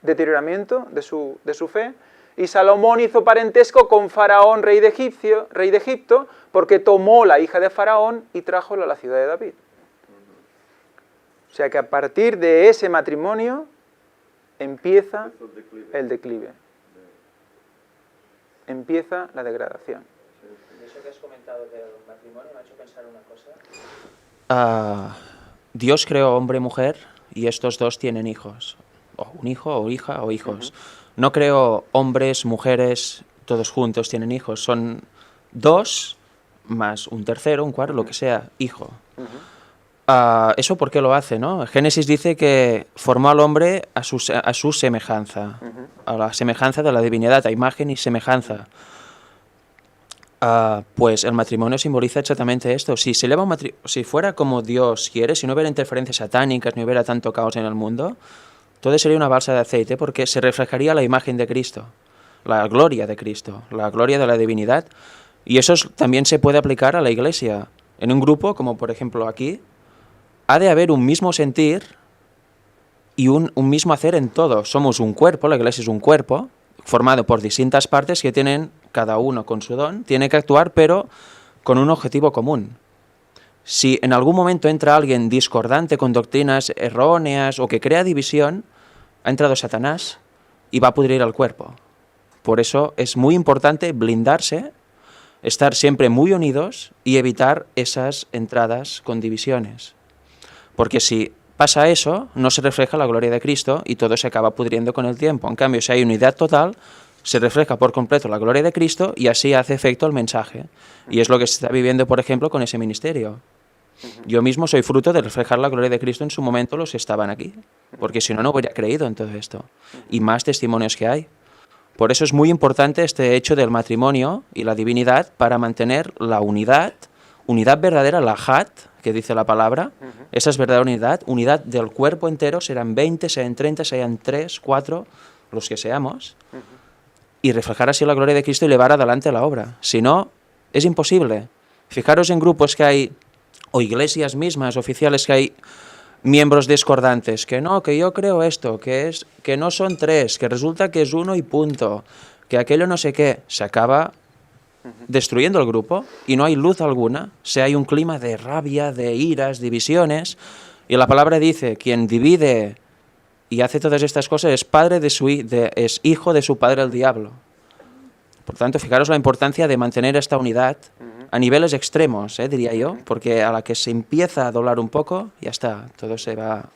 deterioramiento de su fe. Y Salomón hizo parentesco con Faraón, rey de Egipto, porque tomó la hija de Faraón y trájola a la ciudad de David. O sea que a partir de ese matrimonio empieza el declive. Empieza la degradación. Eso que has comentado del matrimonio me ha hecho pensar una cosa. Dios creó hombre y mujer y estos dos tienen hijos. O un hijo, o hija, o hijos. No creó hombres, mujeres, todos juntos tienen hijos. Son dos más un tercero, un cuarto, lo que sea, hijo. ¿Eso por qué lo hace, no? Génesis dice que formó al hombre a su semejanza, a la semejanza de la divinidad, a imagen y semejanza. Pues el matrimonio simboliza exactamente esto. Si fuera como Dios quiere, si no hubiera interferencias satánicas, ni hubiera tanto caos en el mundo, todo sería una balsa de aceite porque se reflejaría la imagen de Cristo, la gloria de Cristo, la gloria de la divinidad. Y eso también se puede aplicar a la iglesia. En un grupo, como por ejemplo aquí, ha de haber un mismo sentir y un mismo hacer en todo. Somos un cuerpo, la iglesia es un cuerpo, formado por distintas partes que tienen, cada uno con su don, tiene que actuar, pero con un objetivo común. Si en algún momento entra alguien discordante con doctrinas erróneas o que crea división, ha entrado Satanás y va a pudrir al cuerpo. Por eso es muy importante blindarse, estar siempre muy unidos y evitar esas entradas con divisiones. Porque si pasa eso, no se refleja la gloria de Cristo y todo se acaba pudriendo con el tiempo. En cambio, si hay unidad total, se refleja por completo la gloria de Cristo y así hace efecto el mensaje. Y es lo que se está viviendo, por ejemplo, con ese ministerio. Yo mismo soy fruto de reflejar la gloria de Cristo en su momento los que estaban aquí, porque si no, no hubiera creído en todo esto. Y más testimonios que hay. Por eso es muy importante este hecho del matrimonio y la divinidad para mantener la unidad verdadera, la hat, que dice la palabra. Esa es verdadera unidad del cuerpo entero, serán 20, sean 30, sean 3, 4, los que seamos, y reflejar así la gloria de Cristo y llevar adelante la obra. Si no, es imposible. Fijaros en grupos que hay, o iglesias mismas, oficiales, que hay miembros discordantes, que no, que yo creo esto, que no son 3, que resulta que es 1 y punto, que aquello no sé qué, se acaba destruyendo el grupo y no hay luz alguna, hay un clima de rabia, de iras, divisiones, y la palabra dice, quien divide y hace todas estas cosas es hijo de su padre el diablo. Por tanto, fijaros la importancia de mantener esta unidad a niveles extremos, diría yo, porque a la que se empieza a doblar un poco, ya está, todo se va...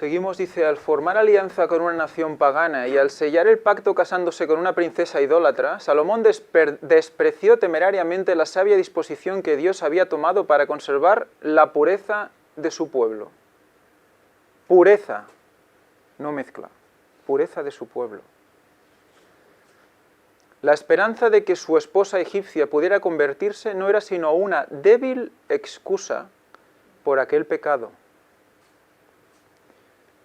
Seguimos, dice, al formar alianza con una nación pagana y al sellar el pacto casándose con una princesa idólatra, Salomón despreció temerariamente la sabia disposición que Dios había tomado para conservar la pureza de su pueblo. Pureza, no mezcla, pureza de su pueblo. La esperanza de que su esposa egipcia pudiera convertirse no era sino una débil excusa por aquel pecado,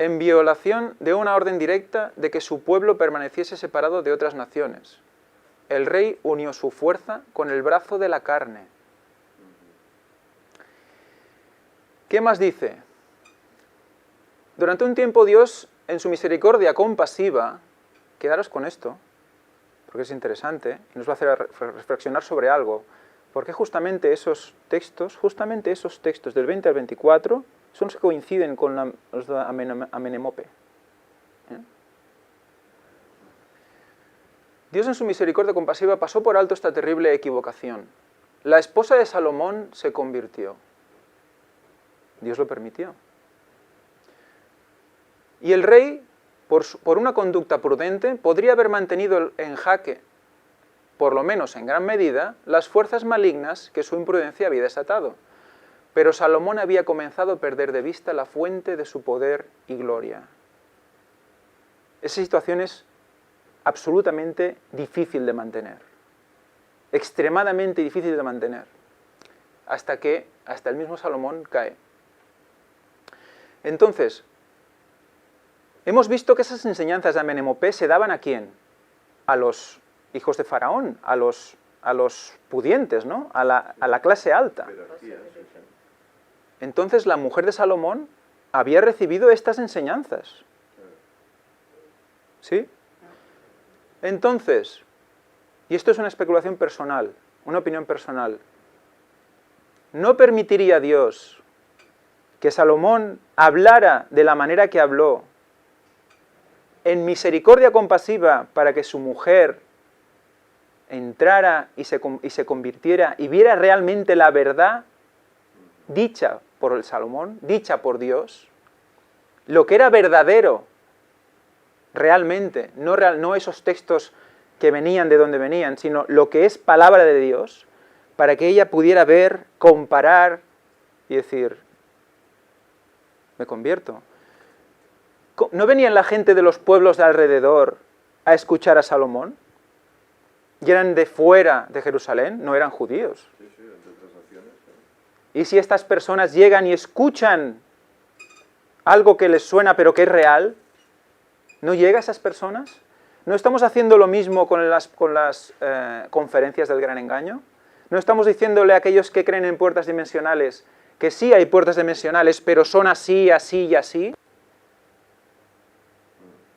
en violación de una orden directa de que su pueblo permaneciese separado de otras naciones. El rey unió su fuerza con el brazo de la carne. ¿Qué más dice? Durante un tiempo Dios, en su misericordia compasiva, quedaros con esto, porque es interesante, y nos va a hacer reflexionar sobre algo, porque justamente esos textos del 20 al 24, son los que coinciden con los de Amenemope. Dios en su misericordia compasiva pasó por alto esta terrible equivocación. La esposa de Salomón se convirtió. Dios lo permitió. Y el rey, por una conducta prudente, podría haber mantenido en jaque, por lo menos en gran medida, las fuerzas malignas que su imprudencia había desatado. Pero Salomón había comenzado a perder de vista la fuente de su poder y gloria. Esa situación es absolutamente difícil de mantener, extremadamente difícil de mantener, hasta el mismo Salomón cae. Entonces, hemos visto que esas enseñanzas de Amenemope se daban ¿a quién? A los hijos de Faraón, a los pudientes, ¿no? A la clase alta. Entonces la mujer de Salomón había recibido estas enseñanzas. ¿Sí? Entonces, y esto es una especulación personal, una opinión personal, ¿no permitiría Dios que Salomón hablara de la manera que habló en misericordia compasiva para que su mujer entrara y se convirtiera y viera realmente la verdad dicha por el Salomón, dicha por Dios, lo que era verdadero realmente, no esos textos que venían de donde venían, sino lo que es palabra de Dios, para que ella pudiera ver, comparar y decir, me convierto. ¿No venían la gente de los pueblos de alrededor a escuchar a Salomón? ¿Y eran de fuera de Jerusalén? No eran judíos. Y si estas personas llegan y escuchan algo que les suena pero que es real, ¿no llega a esas personas? ¿No estamos haciendo lo mismo con las conferencias del gran engaño? ¿No estamos diciéndole a aquellos que creen en puertas dimensionales que sí hay puertas dimensionales, pero son así, así y así?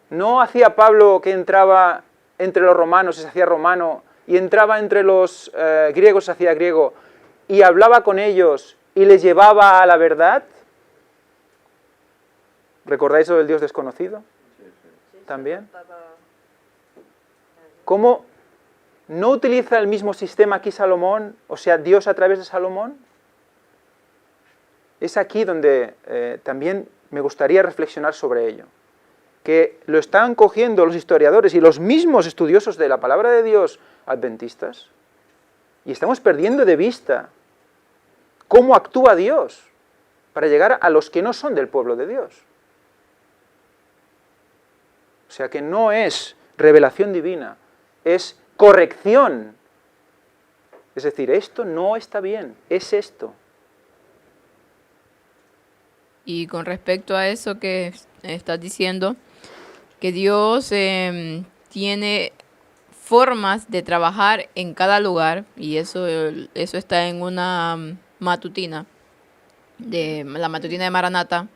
¿No hacía Pablo que entraba entre los romanos y se hacía romano, y entraba entre los griegos y se hacía griego, y hablaba con ellos y les llevaba a la verdad? ¿Recordáis lo del Dios desconocido? También. ¿Cómo no utiliza el mismo sistema aquí Salomón, o sea, Dios a través de Salomón? Es aquí donde también me gustaría reflexionar sobre ello. Que lo están cogiendo los historiadores y los mismos estudiosos de la palabra de Dios adventistas, y estamos perdiendo de vista cómo actúa Dios para llegar a los que no son del pueblo de Dios. O sea que no es revelación divina, es corrección. Es decir, esto no está bien, es esto. Y con respecto a eso que estás diciendo, que Dios tiene formas de trabajar en cada lugar, y eso está en una matutina, la matutina de Maranata,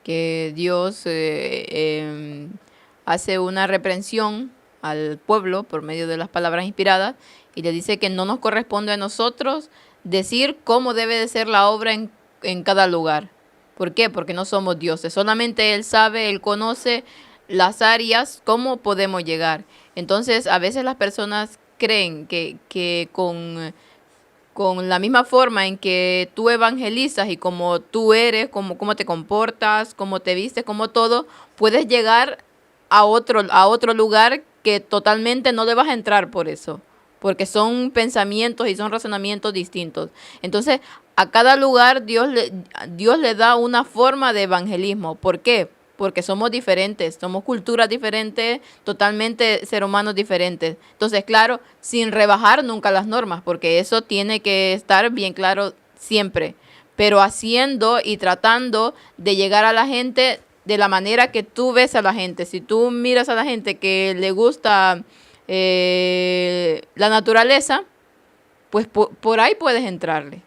que Dios hace una reprensión al pueblo por medio de las palabras inspiradas, y le dice que no nos corresponde a nosotros decir cómo debe de ser la obra en cada lugar. ¿Por qué? Porque no somos dioses, solamente Él sabe, Él conoce las áreas, cómo podemos llegar. Entonces, a veces las personas creen que con con la misma forma en que tú evangelizas y como tú eres, cómo te comportas, cómo te vistes, como todo, puedes llegar a otro lugar que totalmente no le vas a entrar por eso, porque son pensamientos y son razonamientos distintos. Entonces, a cada lugar Dios le da una forma de evangelismo. ¿Por qué? Porque somos diferentes, somos culturas diferentes, totalmente seres humanos diferentes. Entonces, claro, sin rebajar nunca las normas, porque eso tiene que estar bien claro siempre, pero haciendo y tratando de llegar a la gente de la manera que tú ves a la gente. Si tú miras a la gente que le gusta la naturaleza, pues por ahí puedes entrarle.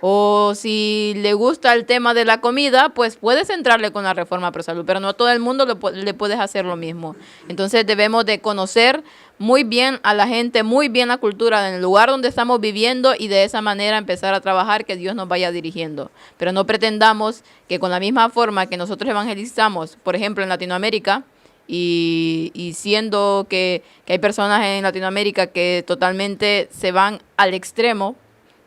O si le gusta el tema de la comida, pues puedes entrarle con la reforma pro salud, pero no a todo el mundo le puedes hacer lo mismo. Entonces debemos de conocer muy bien a la gente, muy bien la cultura en el lugar donde estamos viviendo y de esa manera empezar a trabajar, que Dios nos vaya dirigiendo. Pero no pretendamos que con la misma forma que nosotros evangelizamos, por ejemplo en Latinoamérica, y siendo que hay personas en Latinoamérica que totalmente se van al extremo.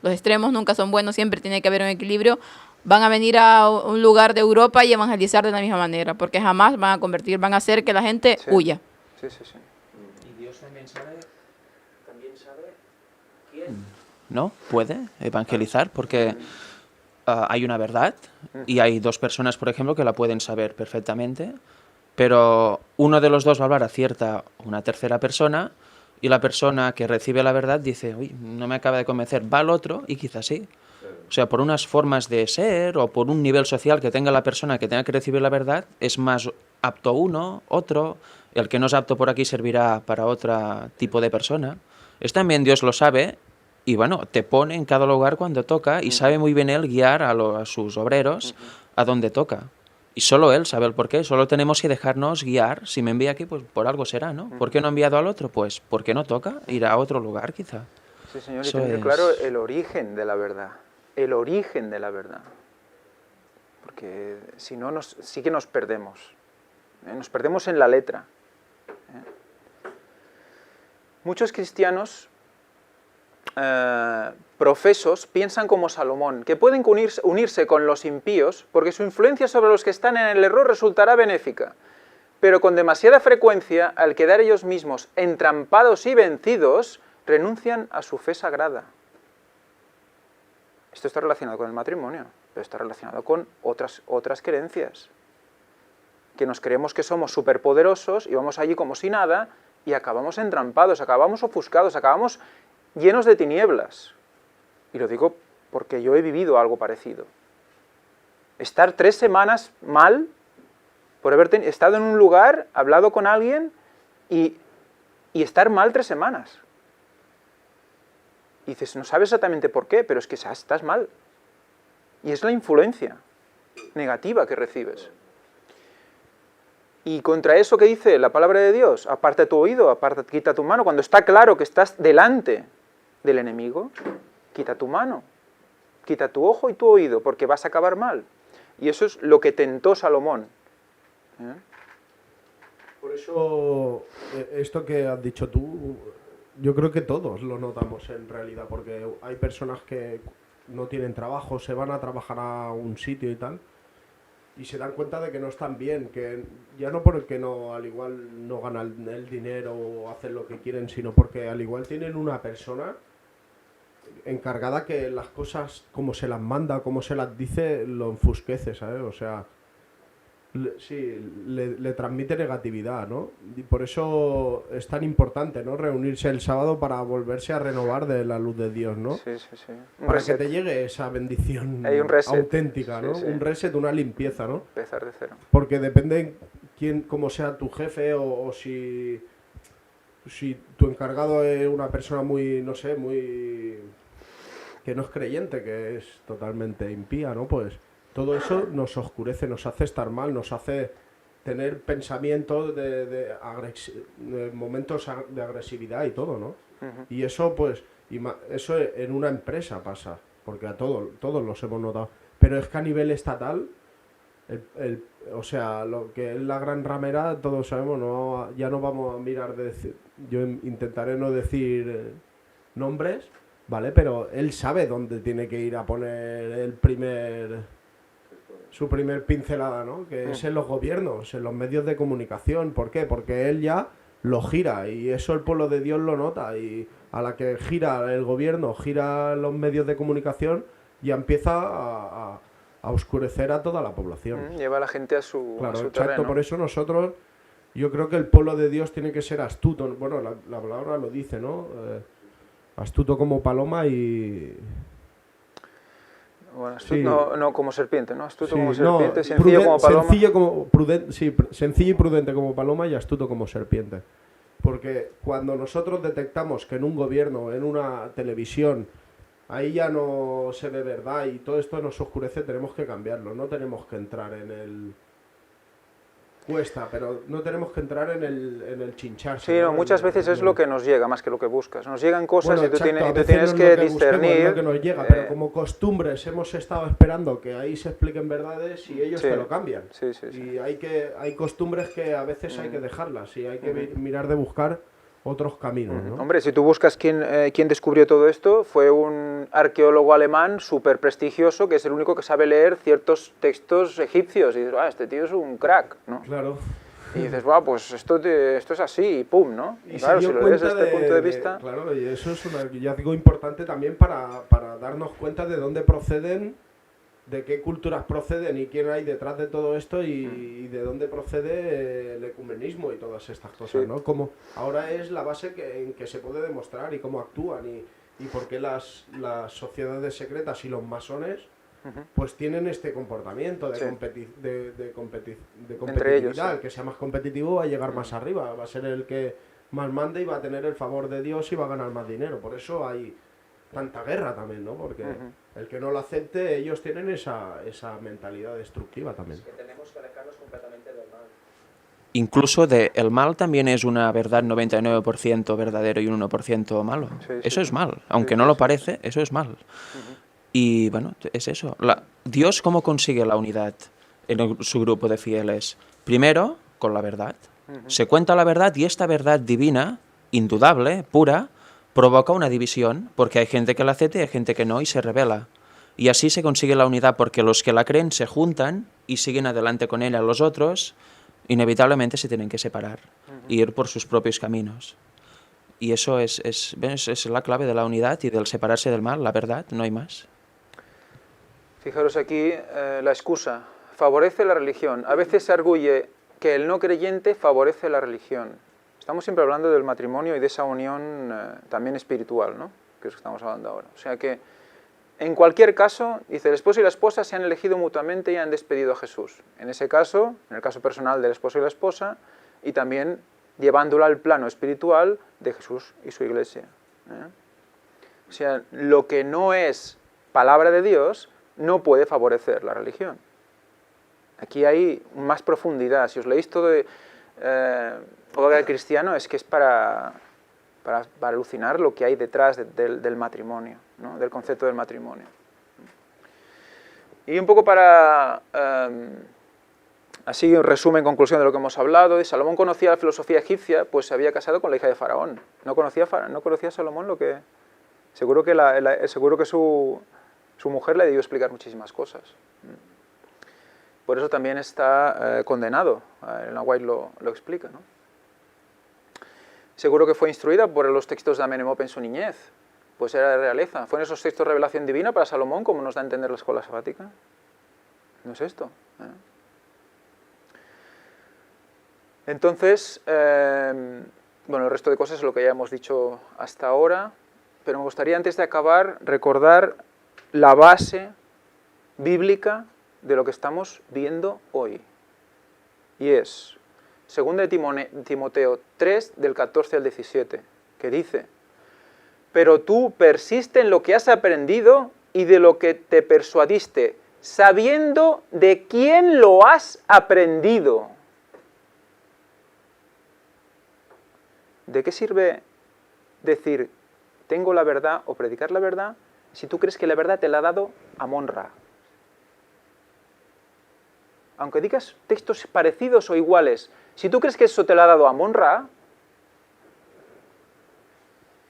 Los extremos nunca son buenos, siempre tiene que haber un equilibrio. Van a venir a un lugar de Europa y evangelizar de la misma manera, porque jamás van a hacer que la gente Sí. huya. Sí, sí, sí. Y Dios también sabe quién no puede evangelizar, porque hay una verdad y hay dos personas, por ejemplo, que la pueden saber perfectamente, pero uno de los dos va a hablar a una tercera persona, y la persona que recibe la verdad dice, uy, no me acaba de convencer, va al otro y quizás sí. O sea, por unas formas de ser o por un nivel social que tenga la persona que tenga que recibir la verdad, es más apto uno, otro. El que no es apto por aquí servirá para otro tipo de persona. Es también Dios lo sabe y bueno, te pone en cada lugar cuando toca y sabe muy bien Él guiar a sus obreros a donde toca. Y solo Él sabe el porqué, solo tenemos que dejarnos guiar. Si me envía aquí, pues por algo será, ¿no? ¿Por qué no ha enviado al otro? Pues porque no toca, ir a otro lugar quizá. Sí, señor, y Eso tener es. claro el origen de la verdad. El origen de la verdad. Porque si no, sí que nos perdemos. Nos perdemos en la letra. Muchos cristianos profesos piensan como Salomón, que pueden unirse con los impíos porque su influencia sobre los que están en el error resultará benéfica. Pero con demasiada frecuencia, al quedar ellos mismos entrampados y vencidos, renuncian a su fe sagrada. Esto está relacionado con el matrimonio, pero está relacionado con otras creencias. Que nos creemos que somos superpoderosos y vamos allí como si nada y acabamos entrampados, acabamos ofuscados, acabamos llenos de tinieblas. Y lo digo porque yo he vivido algo parecido. Estar 3 semanas mal por haber estado en un lugar, hablado con alguien y estar mal 3 semanas. Y dices, no sabes exactamente por qué, pero es que estás mal. Y es la influencia negativa que recibes. Y contra eso que dice la palabra de Dios, aparta tu oído, quita tu mano, cuando está claro que estás delante del enemigo, quita tu mano, quita tu ojo y tu oído, porque vas a acabar mal. Y eso es lo que tentó Salomón. Por eso, esto que has dicho tú, yo creo que todos lo notamos en realidad, porque hay personas que no tienen trabajo, se van a trabajar a un sitio y tal, y se dan cuenta de que no están bien, que ya no porque no, al igual no ganan el dinero o hacen lo que quieren, sino porque al igual tienen una persona encargada que las cosas, como se las manda, como se las dice, lo enfusquece, ¿sabes? O sea, le transmite negatividad, ¿no? Y por eso es tan importante, ¿no? Reunirse el sábado para volverse a renovar de la luz de Dios, ¿no? Sí, sí, sí. Para que te llegue esa bendición Hay un reset. auténtica, ¿no? Sí, sí. Un reset, una limpieza, ¿no? Empezar de cero. Porque depende cómo sea tu jefe o si tu encargado es una persona muy, no sé, muy que no es creyente, que es totalmente impía, ¿no? Pues todo eso nos oscurece, nos hace estar mal, nos hace tener pensamientos de momentos de agresividad y todo, ¿no? Y eso, pues, eso en una empresa pasa, porque a todos los hemos notado. Pero es que a nivel estatal, o sea, lo que es la gran ramera, todos sabemos, ya no vamos a mirar yo intentaré no decir nombres, ¿vale? Pero él sabe dónde tiene que ir a poner su primer pincelada, ¿no? Que es en los gobiernos, en los medios de comunicación. ¿Por qué? Porque él ya lo gira y eso el pueblo de Dios lo nota, y a la que gira el gobierno, gira los medios de comunicación, ya empieza a oscurecer a toda la población. Lleva a la gente a su, Claro, a su exacto, terreno. por eso nosotros, yo creo que el pueblo de Dios tiene que ser astuto. Bueno, la palabra lo dice, ¿no? Astuto como paloma y... Bueno, astuto, Sí. no como serpiente, ¿no? Astuto Sí, como no, serpiente, sencillo como paloma. Sencillo y prudente como paloma y astuto como serpiente. Porque cuando nosotros detectamos que en un gobierno, en una televisión, ahí ya no se ve verdad y todo esto nos oscurece, tenemos que cambiarlo. No tenemos que entrar en el... Cuesta, pero no tenemos que entrar en el chincharse. Sí, no, ¿no? muchas En veces es lo que nos llega más que lo que buscas. Nos llegan cosas Bueno, y tú, exacto, a tú veces tienes no que es lo busquemos, es discernir. lo que nos llega, pero como costumbres hemos estado esperando que ahí se expliquen verdades y ellos Sí. te lo cambian. Sí, sí, sí. Y hay costumbres que a veces hay que dejarlas y hay que mirar de buscar otros caminos, ¿no? Hombre, si tú buscas quién descubrió todo esto, fue un arqueólogo alemán súper prestigioso que es el único que sabe leer ciertos textos egipcios. Y dices, este tío es un crack, ¿no? Claro. Y dices, pues esto es así, y pum, ¿no? Y claro, se si dio lo lees cuenta desde este punto de vista... Claro, y eso es algo importante también para darnos cuenta de dónde proceden, de qué culturas proceden y quién hay detrás de todo esto y de dónde procede el ecumenismo y todas estas cosas, Sí. ¿no? Como ahora es la base en que se puede demostrar y cómo actúan y por qué las sociedades secretas y los masones pues tienen este comportamiento de, Sí. de competitividad. Entre ellos, sí. El que sea más competitivo va a llegar más arriba, va a ser el que más mande y va a tener el favor de Dios y va a ganar más dinero. Por eso hay tanta guerra también, ¿no? Porque el que no lo acepte, ellos tienen esa mentalidad destructiva también. Tenemos que alejarnos completamente del mal. Incluso el mal también es una verdad 99% verdadero y un 1% malo. Sí, sí, Eso sí. es mal. Aunque Sí, no sí, lo sí. parece, eso es mal. Y bueno, es eso. Dios, ¿cómo consigue la unidad en su grupo de fieles? Primero, con la verdad. Se cuenta la verdad y esta verdad divina, indudable, pura, provoca una división porque hay gente que la acepta y hay gente que no y se rebela. Y así se consigue la unidad porque los que la creen se juntan y siguen adelante con ella. Los otros inevitablemente se tienen que separar e ir por sus propios caminos. Y eso es la clave de la unidad y del separarse del mal, la verdad, no hay más. Fijaros aquí la excusa. Favorece la religión. A veces se arguye que el no creyente favorece la religión. Estamos siempre hablando del matrimonio y de esa unión también espiritual, ¿no? Que es lo que estamos hablando ahora. O sea que, en cualquier caso, dice, el esposo y la esposa se han elegido mutuamente y han despedido a Jesús. En ese caso, en el caso personal del esposo y la esposa, y también llevándola al plano espiritual de Jesús y su iglesia. O sea, lo que no es palabra de Dios no puede favorecer la religión. Aquí hay más profundidad. Si os leéis todo de Obra del Cristiano, es que es para alucinar lo que hay detrás del matrimonio, ¿no? Del concepto del matrimonio. Y un poco para, así en resumen, conclusión de lo que hemos hablado, Salomón conocía la filosofía egipcia, pues se había casado con la hija de Faraón. ¿No conocía Salomón lo que...? Seguro que su mujer le debió explicar muchísimas cosas. Por eso también está condenado. Ellen White lo explica, ¿no? Seguro que fue instruida por los textos de Amenemop en su niñez. Pues era de realeza. ¿Fue en esos textos revelación divina para Salomón, como nos da a entender la escuela sabática? No es esto. Entonces, bueno, el resto de cosas es lo que ya hemos dicho hasta ahora. Pero me gustaría, antes de acabar, recordar la base bíblica de lo que estamos viendo hoy. Y es 2 de Timoteo 3, del 14 al 17, que dice, pero tú persiste en lo que has aprendido y de lo que te persuadiste, sabiendo de quién lo has aprendido. ¿De qué sirve decir tengo la verdad o predicar la verdad si tú crees que la verdad te la ha dado Amon-Ra? Aunque digas textos parecidos o iguales, si tú crees que eso te lo ha dado Amon-Ra,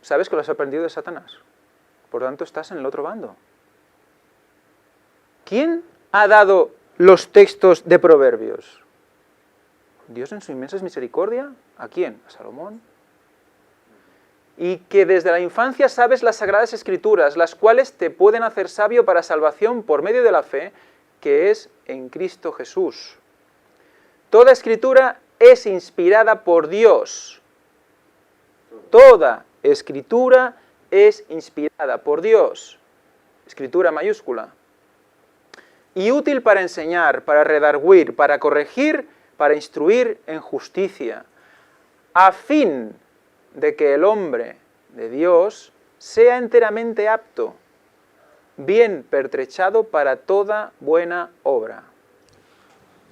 sabes que lo has aprendido de Satanás. por lo tanto estás en el otro bando. ¿Quién ha dado los textos de Proverbios? Dios en su inmensa misericordia. ¿A quién? A Salomón. Y que desde la infancia sabes las Sagradas Escrituras, las cuales te pueden hacer sabio para salvación por medio de la fe, que es en Cristo Jesús. Toda Escritura es inspirada por Dios. Toda Escritura es inspirada por Dios. Escritura mayúscula. Y útil para enseñar, para redarguir, para corregir, para instruir en justicia, a fin de que el hombre de Dios sea enteramente apto, bien pertrechado para toda buena obra.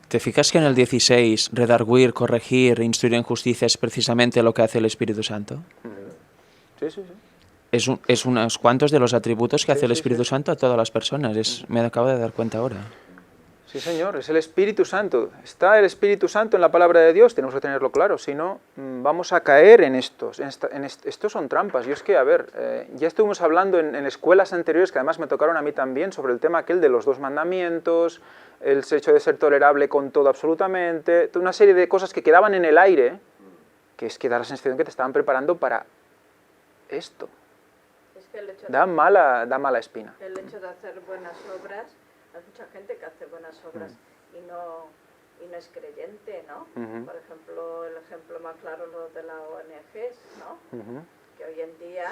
¿Te fijas que en el 16 redarguir, corregir, instruir en justicia es precisamente lo que hace el Espíritu Santo? Sí, sí, sí. Es unos cuantos de los atributos que hace el sí, Espíritu Santo a todas las personas. Me acabo de dar cuenta ahora. Sí, señor, es el Espíritu Santo. Está el Espíritu Santo en la palabra de Dios, tenemos que tenerlo claro, si no, vamos a caer en estos. Estos son trampas. Yo es que, a ver, ya estuvimos hablando en escuelas anteriores, que además me tocaron a mí también, sobre el tema aquel de los 2 mandamientos, el hecho de ser tolerable con todo absolutamente, una serie de cosas que quedaban en el aire, que es que da la sensación que te estaban preparando para esto. Es que el hecho Da mala espina. el hecho de hacer buenas obras, hay mucha gente que hace buenas obras y no es creyente, ¿no? Por ejemplo, el ejemplo más claro lo de las ONGs, ¿no? Que hoy en día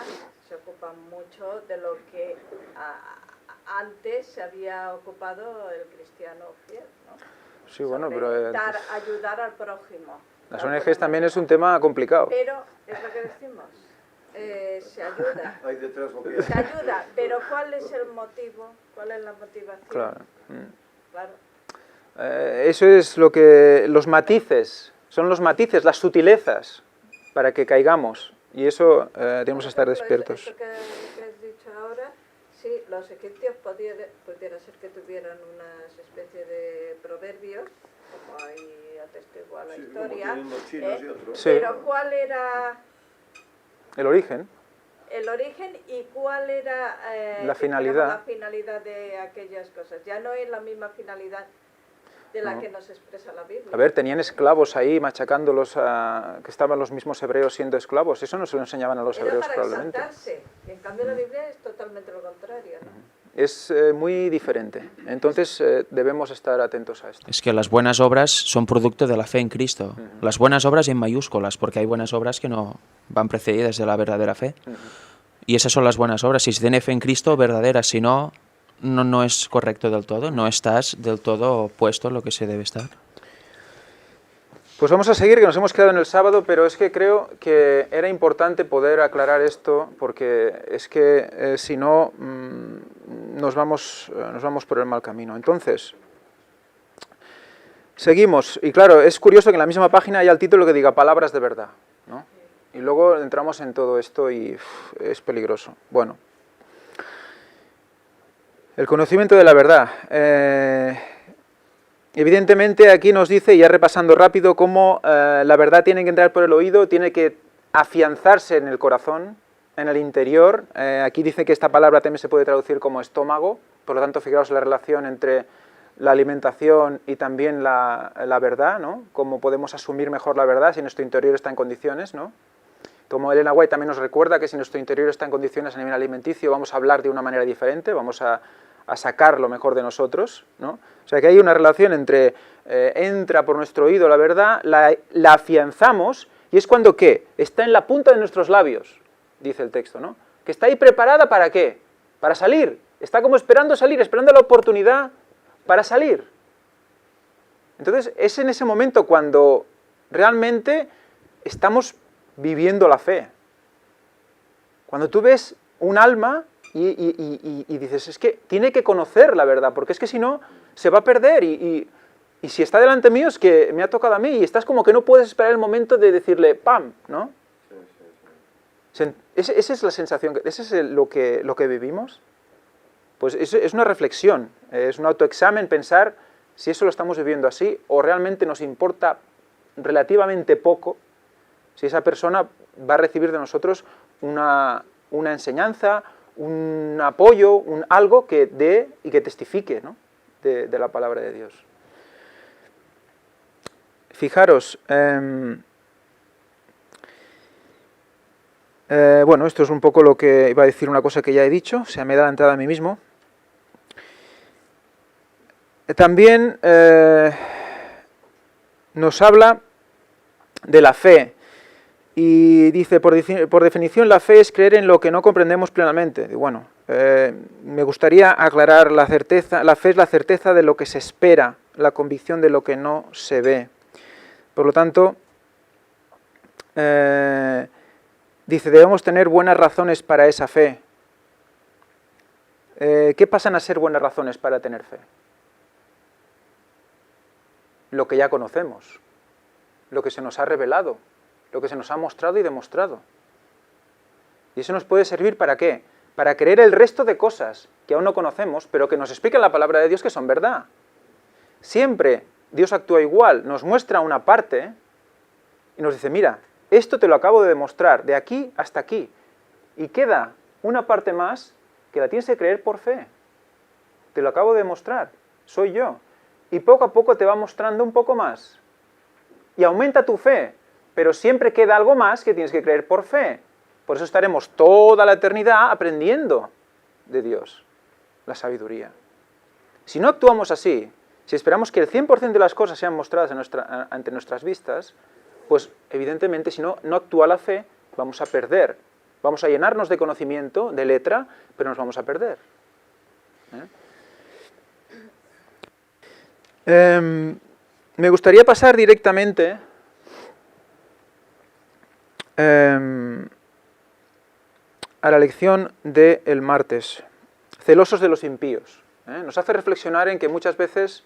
se ocupan mucho de lo que antes se había ocupado el cristiano fiel, ¿no? Sí, bueno, Sobre pero ayudar al prójimo. las ONGs también es un tema complicado. Pero es lo que decimos. Se ayuda. Hay detrás lo que Se ayuda, pero ¿cuál es el motivo? ¿Cuál es la motivación? Claro. Claro. Eso es lo que... Los matices, son los matices, las sutilezas, para que caigamos. Y eso tenemos que estar despiertos. Esto que has dicho ahora, sí, los egipcios pudiera ser que tuvieran una especie de proverbios, como ahí atestigua la sí, historia. como tienen los chinos y otros. Sí. Pero ¿cuál era El origen. el origen y cuál era La finalidad. la finalidad de aquellas cosas? Ya no es la misma finalidad de la que nos expresa la Biblia. A ver, tenían esclavos ahí machacándolos, que estaban los mismos hebreos siendo esclavos. Eso no se lo enseñaban a los Era hebreos para probablemente. exaltarse. Y en cambio la Biblia es totalmente lo contrario, ¿no? Es muy diferente. Entonces debemos estar atentos a esto. Es que las buenas obras son producto de la fe en Cristo. Las buenas obras en mayúsculas, porque hay buenas obras que no van precedidas de la verdadera fe. Y esas son las buenas obras. Si se tiene fe en Cristo, verdaderas. Si no, no es correcto del todo. No estás del todo puesto en lo que se debe estar. Pues vamos a seguir, que nos hemos quedado en el sábado, pero es que creo que era importante poder aclarar esto, porque es que si no nos vamos por el mal camino. Entonces, seguimos. Y claro, es curioso que en la misma página haya el título que diga palabras de verdad, ¿no? Y luego entramos en todo esto y es peligroso. Bueno, el conocimiento de la verdad. Evidentemente aquí nos dice, ya repasando rápido, cómo la verdad tiene que entrar por el oído, tiene que afianzarse en el corazón, en el interior. Aquí dice que esta palabra también se puede traducir como estómago, por lo tanto, fijaos la relación entre la alimentación y también la verdad, ¿no? Cómo podemos asumir mejor la verdad si nuestro interior está en condiciones, ¿no? Como Elena White también nos recuerda que si nuestro interior está en condiciones a nivel alimenticio, vamos a hablar de una manera diferente, vamos a sacar lo mejor de nosotros, ¿no? O sea que hay una relación entre entra por nuestro oído la verdad, la afianzamos, y es cuando ¿qué? Está en la punta de nuestros labios, dice el texto, ¿no? Que está ahí preparada ¿para qué? Para salir, está como esperando salir, esperando la oportunidad para salir. Entonces es en ese momento cuando realmente estamos viviendo la fe. Cuando tú ves un alma y dices, es que tiene que conocer la verdad, porque es que si no, se va a perder, y si está delante mío es que me ha tocado a mí, y estás como que no puedes esperar el momento de decirle, ¡pam!, ¿no? Esa es la sensación, ese es lo que vivimos. Pues es una reflexión, es un autoexamen pensar si eso lo estamos viviendo así, o realmente nos importa relativamente poco si esa persona va a recibir de nosotros una enseñanza, un apoyo, un algo que dé y que testifique, ¿no?, de la palabra de Dios. Fijaros, bueno, esto es un poco lo que iba a decir, una cosa que ya he dicho, o sea, me da la entrada a mí mismo. También nos habla de la fe y dice, por definición, la fe es creer en lo que no comprendemos plenamente. Y bueno, me gustaría aclarar la certeza. La fe es la certeza de lo que se espera, la convicción de lo que no se ve. Por lo tanto, dice, debemos tener buenas razones para esa fe. ¿Qué pasan a ser buenas razones para tener fe? Lo que ya conocemos, lo que se nos ha revelado, lo que se nos ha mostrado y demostrado. Y eso nos puede servir ¿para qué? Para creer el resto de cosas que aún no conocemos, pero que nos explican la palabra de Dios que son verdad. Siempre Dios actúa igual, nos muestra una parte y nos dice, mira, esto te lo acabo de demostrar, de aquí hasta aquí. Y queda una parte más que la tienes que creer por fe. Te lo acabo de demostrar, soy yo. Y poco a poco te va mostrando un poco más. Y aumenta tu fe, pero siempre queda algo más que tienes que creer por fe. Por eso estaremos toda la eternidad aprendiendo de Dios, la sabiduría. Si no actuamos así, si esperamos que el 100% de las cosas sean mostradas ante nuestras vistas, pues evidentemente si no actúa la fe, vamos a perder. Vamos a llenarnos de conocimiento, de letra, pero nos vamos a perder. Me gustaría pasar directamente a la lección del martes. Celosos de los impíos. Nos hace reflexionar en que muchas veces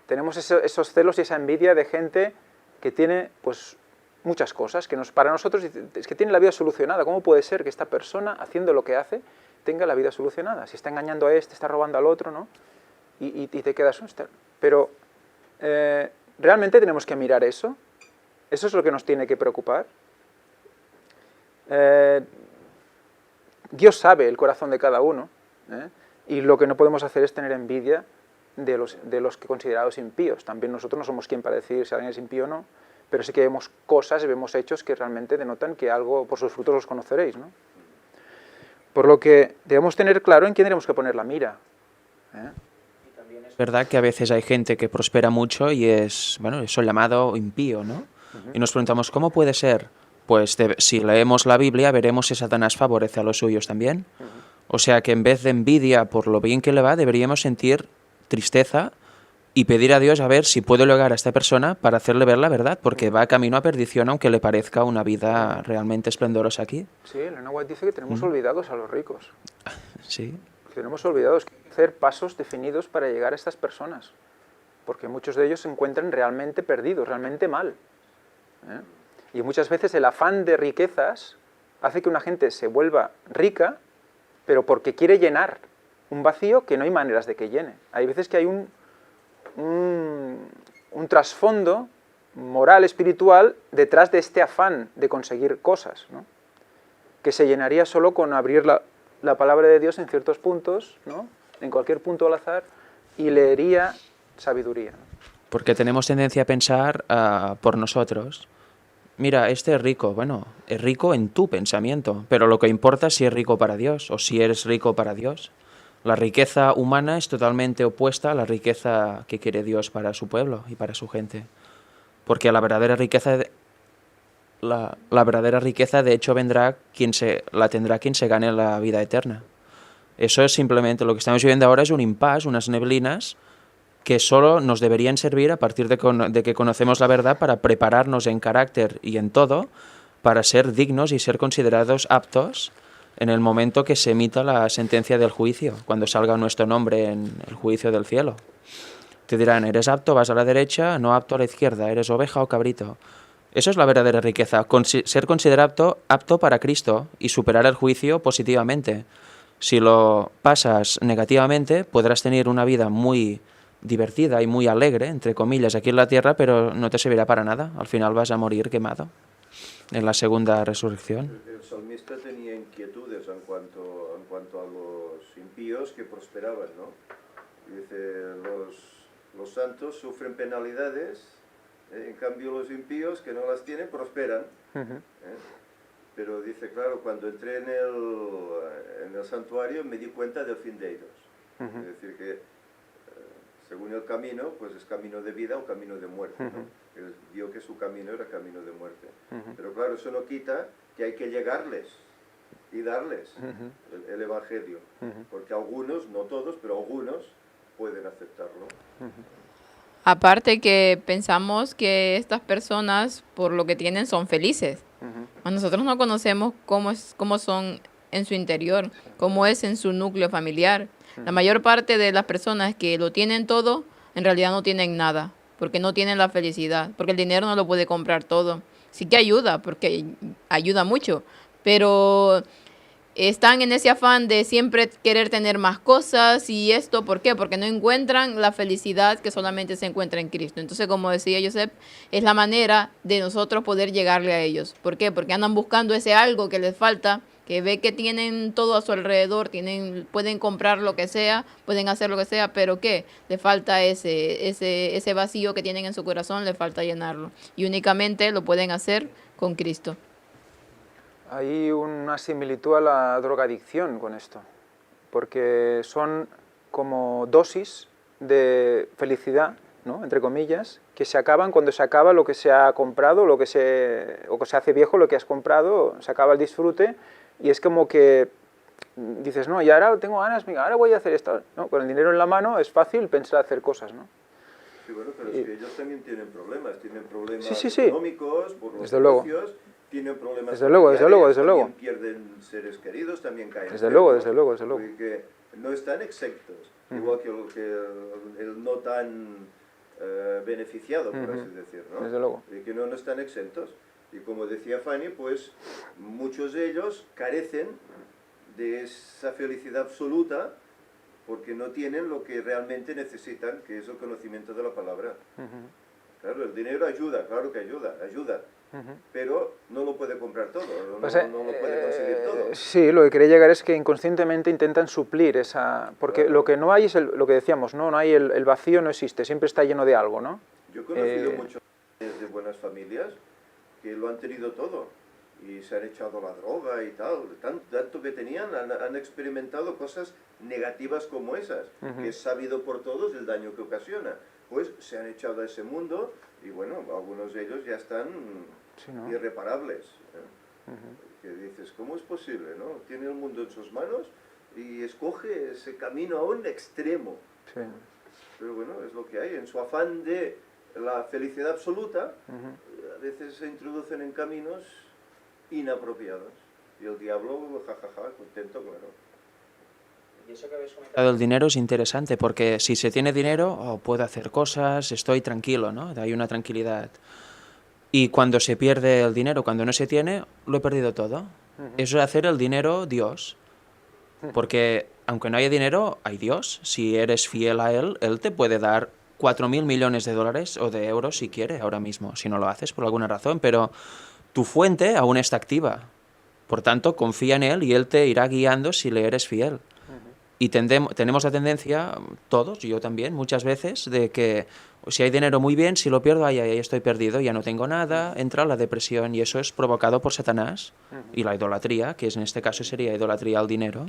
tenemos esos celos y esa envidia de gente que tiene pues muchas cosas, que para nosotros es que tiene la vida solucionada. ¿Cómo puede ser que esta persona, haciendo lo que hace, tenga la vida solucionada? Si está engañando a este, está robando al otro, ¿no? Y te quedas... Pero ¿realmente tenemos que mirar eso? ¿Eso es lo que nos tiene que preocupar? Dios sabe el corazón de cada uno, y lo que no podemos hacer es tener envidia de los que considerados impíos. También nosotros no somos quien para decir si alguien es impío o no, pero sí que vemos cosas y vemos hechos que realmente denotan que algo, por sus frutos los conoceréis, ¿no? Por lo que debemos tener claro en quién tenemos que poner la mira. Es verdad que a veces hay gente que prospera mucho y es, bueno, eso llamado impío, ¿no? Y nos preguntamos, ¿cómo puede ser? Pues si leemos la Biblia veremos que Satanás favorece a los suyos también. O sea que en vez de envidia por lo bien que le va, deberíamos sentir tristeza y pedir a Dios a ver si puede llegar a esta persona para hacerle ver la verdad, porque va camino a perdición aunque le parezca una vida realmente esplendorosa aquí. Sí, Elena White dice que tenemos olvidados a los ricos. Sí. Tenemos olvidados que hay que hacer pasos definidos para llegar a estas personas, porque muchos de ellos se encuentran realmente perdidos, realmente mal. Y muchas veces el afán de riquezas hace que una gente se vuelva rica, pero porque quiere llenar un vacío que no hay maneras de que llene. Hay veces que hay un trasfondo moral, espiritual, detrás de este afán de conseguir cosas, ¿no? Que se llenaría solo con abrir la palabra de Dios en ciertos puntos, ¿no? En cualquier punto al azar, y leería sabiduría, ¿no? Porque tenemos tendencia a pensar por nosotros. Mira, este es rico. Bueno, es rico en tu pensamiento, pero lo que importa es si es rico para Dios o si eres rico para Dios. La riqueza humana es totalmente opuesta a la riqueza que quiere Dios para su pueblo y para su gente. Porque la verdadera riqueza de hecho la tendrá quien se gane la vida eterna. Eso es simplemente lo que estamos viviendo ahora, es un impasse, unas neblinas que solo nos deberían servir a partir de que conocemos la verdad para prepararnos en carácter y en todo para ser dignos y ser considerados aptos en el momento que se emita la sentencia del juicio, cuando salga nuestro nombre en el juicio del cielo. Te dirán, eres apto, vas a la derecha, no apto a la izquierda, eres oveja o cabrito. Eso es la verdadera riqueza, ser considerado apto para Cristo y superar el juicio positivamente. Si lo pasas negativamente, podrás tener una vida muy divertida y muy alegre, entre comillas, aquí en la tierra, pero no te servirá para nada. Al final vas a morir quemado en la segunda resurrección. El salmista tenía inquietudes en cuanto cuanto a los impíos que prosperaban, ¿no? Dice, los santos sufren penalidades, en cambio los impíos que no las tienen prosperan. Pero dice, claro, cuando entré en el santuario me di cuenta del fin de ellos. Es decir, que según el camino, pues es camino de vida o camino de muerte, ¿no? Él vio que su camino era camino de muerte. Pero claro, eso no quita que hay que llegarles y darles el Evangelio. Porque algunos, no todos, pero algunos pueden aceptarlo. Aparte que pensamos que estas personas, por lo que tienen, son felices. Nosotros no conocemos cómo son en su interior, cómo es en su núcleo familiar. La mayor parte de las personas que lo tienen todo, en realidad no tienen nada, porque no tienen la felicidad, porque el dinero no lo puede comprar todo. Sí que ayuda, porque ayuda mucho, pero están en ese afán de siempre querer tener más cosas y esto, ¿por qué? Porque no encuentran la felicidad que solamente se encuentra en Cristo. Entonces, como decía Josep, es la manera de nosotros poder llegarle a ellos. ¿Por qué? Porque andan buscando ese algo que les falta, que ve que tienen todo a su alrededor, pueden comprar lo que sea, pueden hacer lo que sea, pero ¿qué? Le falta ese vacío que tienen en su corazón, le falta llenarlo. Y únicamente lo pueden hacer con Cristo. Hay una similitud a la drogadicción con esto, porque son como dosis de felicidad, ¿no?, entre comillas, que se acaban cuando se acaba lo que se ha comprado, o que se hace viejo lo que has comprado, se acaba el disfrute, y es como que dices, no, y ahora tengo ganas, mira, ahora voy a hacer esto. No, con el dinero en la mano es fácil pensar hacer cosas, ¿no? Sí, bueno, pero es que ellos también tienen problemas Sí. económicos, por los Desde luego. precios, tienen problemas Desde luego. también pierden seres queridos, también caen Desde luego. Porque no están exentos, igual que el no tan beneficiado, por así decir, ¿no? Desde luego. Y que no están exentos. Y como decía Fanny, pues muchos de ellos carecen de esa felicidad absoluta porque no tienen lo que realmente necesitan, que es el conocimiento de la palabra. Claro, el dinero ayuda, claro que ayuda, pero no lo puede comprar todo, no lo puede conseguir todo. Sí, lo que quería llegar es que inconscientemente intentan suplir esa... Porque Claro. lo que no hay es lo que decíamos, ¿no? No hay el vacío, no existe, siempre está lleno de algo, ¿no? Yo he conocido muchos de buenas familias que lo han tenido todo y se han echado la droga y tal, tanto que tenían, han experimentado cosas negativas como esas, que es sabido por todos el daño que ocasiona. Pues se han echado a ese mundo y bueno, algunos de ellos ya están irreparables. Que dices, ¿cómo es posible, no? Tiene el mundo en sus manos y escoge ese camino a un extremo. Sí. Pero bueno, es lo que hay, en su afán de la felicidad absoluta, a veces se introducen en caminos inapropiados. Y el diablo, jajaja, contento, claro. Y eso que habéis comentado del dinero es interesante, porque si se tiene dinero, puedo hacer cosas, estoy tranquilo, ¿no? Hay una tranquilidad. Y cuando se pierde el dinero, cuando no se tiene, lo he perdido todo. Eso es hacer el dinero Dios. Porque aunque no haya dinero, hay Dios. Si eres fiel a Él, Él te puede dar 4.000 millones de dólares o de euros si quiere ahora mismo, si no lo haces por alguna razón, pero tu fuente aún está activa. Por tanto, confía en Él y Él te irá guiando si le eres fiel. Y tenemos la tendencia, todos, yo también, muchas veces, de que si hay dinero muy bien, si lo pierdo, ahí estoy perdido, ya no tengo nada, entra la depresión y eso es provocado por Satanás y la idolatría, que en este caso sería idolatría al dinero.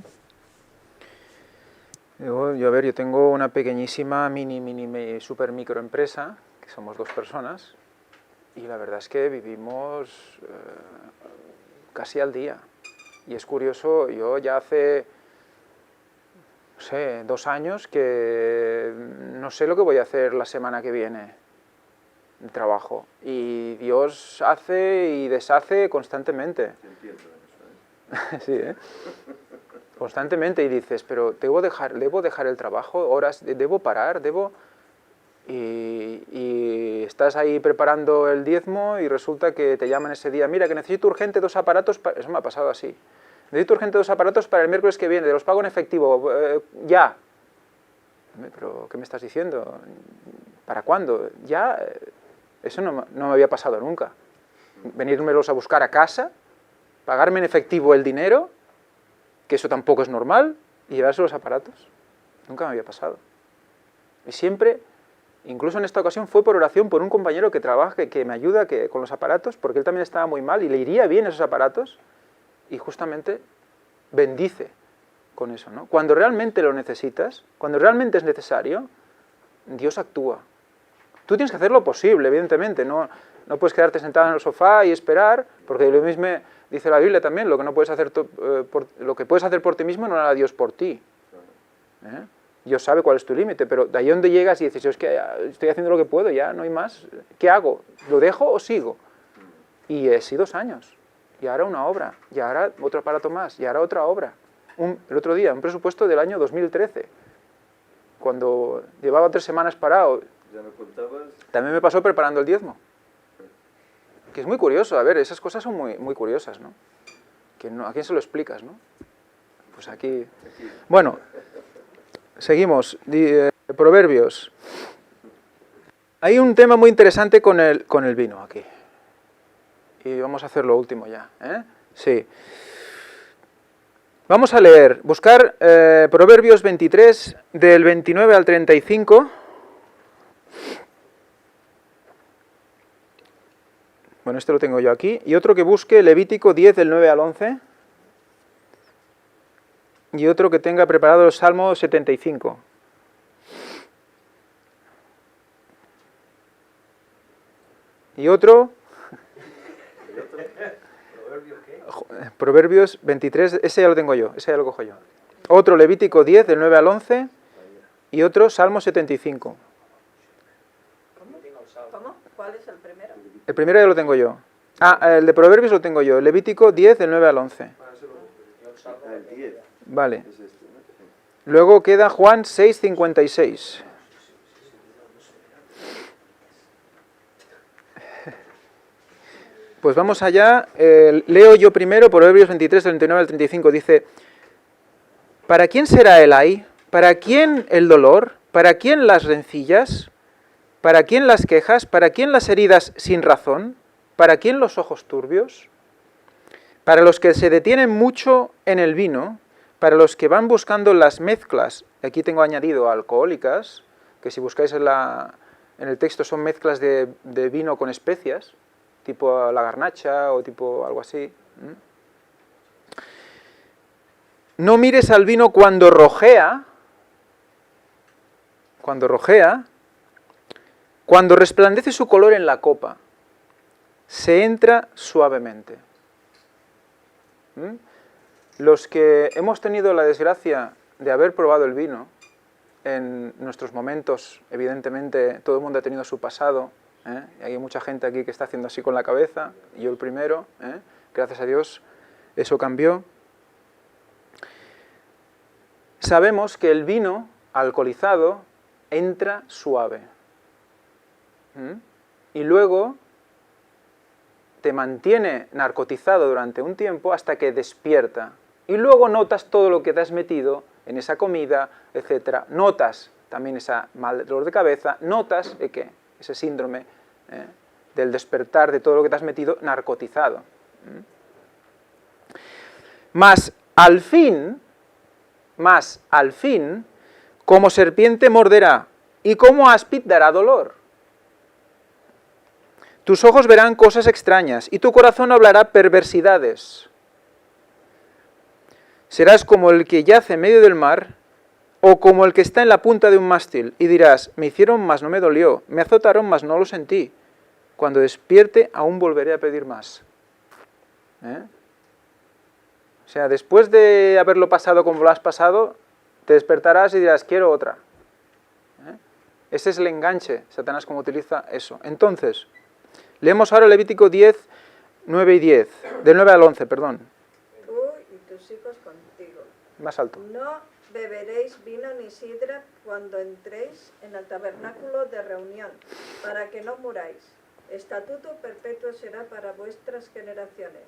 Yo tengo una pequeñísima super microempresa, que somos 2 personas, y la verdad es que vivimos casi al día. Y es curioso, yo ya hace, no sé, 2 años que no sé lo que voy a hacer la semana que viene de trabajo. Y Dios hace y deshace constantemente. Entiendo eso, Sí, ¿eh? Constantemente, y dices, pero debo dejar el trabajo, horas, debo parar, y estás ahí preparando el diezmo y resulta que te llaman ese día, mira, que necesito urgente 2 aparatos, eso me ha pasado así, necesito urgente 2 aparatos para el miércoles que viene, los pago en efectivo, ya. Pero, ¿qué me estás diciendo? ¿Para cuándo? Ya, eso no me había pasado nunca. Venírmelos a buscar a casa, pagarme en efectivo el dinero que eso tampoco es normal, y llevarse los aparatos. Nunca me había pasado. Y siempre, incluso en esta ocasión, fue por oración por un compañero que trabaja, que me ayuda con los aparatos, porque él también estaba muy mal y le iría bien esos aparatos, y justamente bendice con eso, ¿no? Cuando realmente lo necesitas, cuando realmente es necesario, Dios actúa. Tú tienes que hacer lo posible, evidentemente, no puedes quedarte sentado en el sofá y esperar, porque lo mismo dice la Biblia también, lo que puedes hacer por ti mismo no lo hará Dios por ti. Dios sabe cuál es tu límite, pero de ahí donde llegas y dices, yo es que estoy haciendo lo que puedo, ya no hay más, ¿qué hago? ¿Lo dejo o sigo? Y sí, 2 años, y ahora una obra, y ahora otro aparato más, y ahora otra obra. El otro día, un presupuesto del año 2013, cuando llevaba 3 semanas parado, Ya no contabas. también me pasó preparando el diezmo. Que es muy curioso, a ver, esas cosas son muy, muy curiosas, ¿no? Que no, ¿a quién se lo explicas, no? Pues aquí... Bueno, seguimos. Proverbios. Hay un tema muy interesante con el vino aquí. Y vamos a hacer lo último ya, ¿eh? Sí. Vamos a leer, buscar Proverbios 23, del 29 al 35. Bueno, este lo tengo yo aquí. Y otro que busque Levítico 10, del 9 al 11. Y otro que tenga preparado el Salmo 75. Y otro... Proverbios 23, ese ya lo tengo yo, ese ya lo cojo yo. Otro Levítico 10, del 9 al 11. Y otro Salmo 75. ¿Cómo? ¿Cuál es el primero? El primero ya lo tengo yo. El de Proverbios lo tengo yo. Levítico 10, del 9 al 11. El 10 Vale. es este, ¿no? Luego queda Juan 6, 56. Pues vamos allá. Leo yo primero Proverbios 23, del 29 al 35. Dice: ¿para quién será el ay? ¿Para quién el dolor? ¿Para quién las rencillas? ¿Para quién las quejas? ¿Para quién las heridas sin razón? ¿Para quién los ojos turbios? Para los que se detienen mucho en el vino, para los que van buscando las mezclas, aquí tengo añadido alcohólicas, que si buscáis en el texto son mezclas de vino con especias, tipo la garnacha o tipo algo así. No mires al vino cuando rojea, cuando resplandece su color en la copa, se entra suavemente. Los que hemos tenido la desgracia de haber probado el vino, en nuestros momentos, evidentemente, todo el mundo ha tenido su pasado, y hay mucha gente aquí que está haciendo así con la cabeza, y yo el primero, gracias a Dios, eso cambió. Sabemos que el vino alcoholizado entra suave, y luego te mantiene narcotizado durante un tiempo hasta que despierta. Y luego notas todo lo que te has metido en esa comida, etc. Notas también ese mal dolor de cabeza, notas ese síndrome del despertar de todo lo que te has metido narcotizado. Mas al fin, como serpiente morderá y como áspid dará dolor. Tus ojos verán cosas extrañas y tu corazón hablará perversidades. Serás como el que yace en medio del mar o como el que está en la punta de un mástil y dirás: me hicieron, mas no me dolió, me azotaron, mas no lo sentí. Cuando despierte aún volveré a pedir más. O sea, después de haberlo pasado como lo has pasado, te despertarás y dirás: quiero otra. Ese es el enganche, Satanás, como utiliza eso. Entonces, leemos ahora Levítico 10, 9 y 10, del 9 al 11, perdón. Tú y tus hijos contigo. Más alto. No beberéis vino ni sidra cuando entréis en el tabernáculo de reunión, para que no muráis. Estatuto perpetuo será para vuestras generaciones,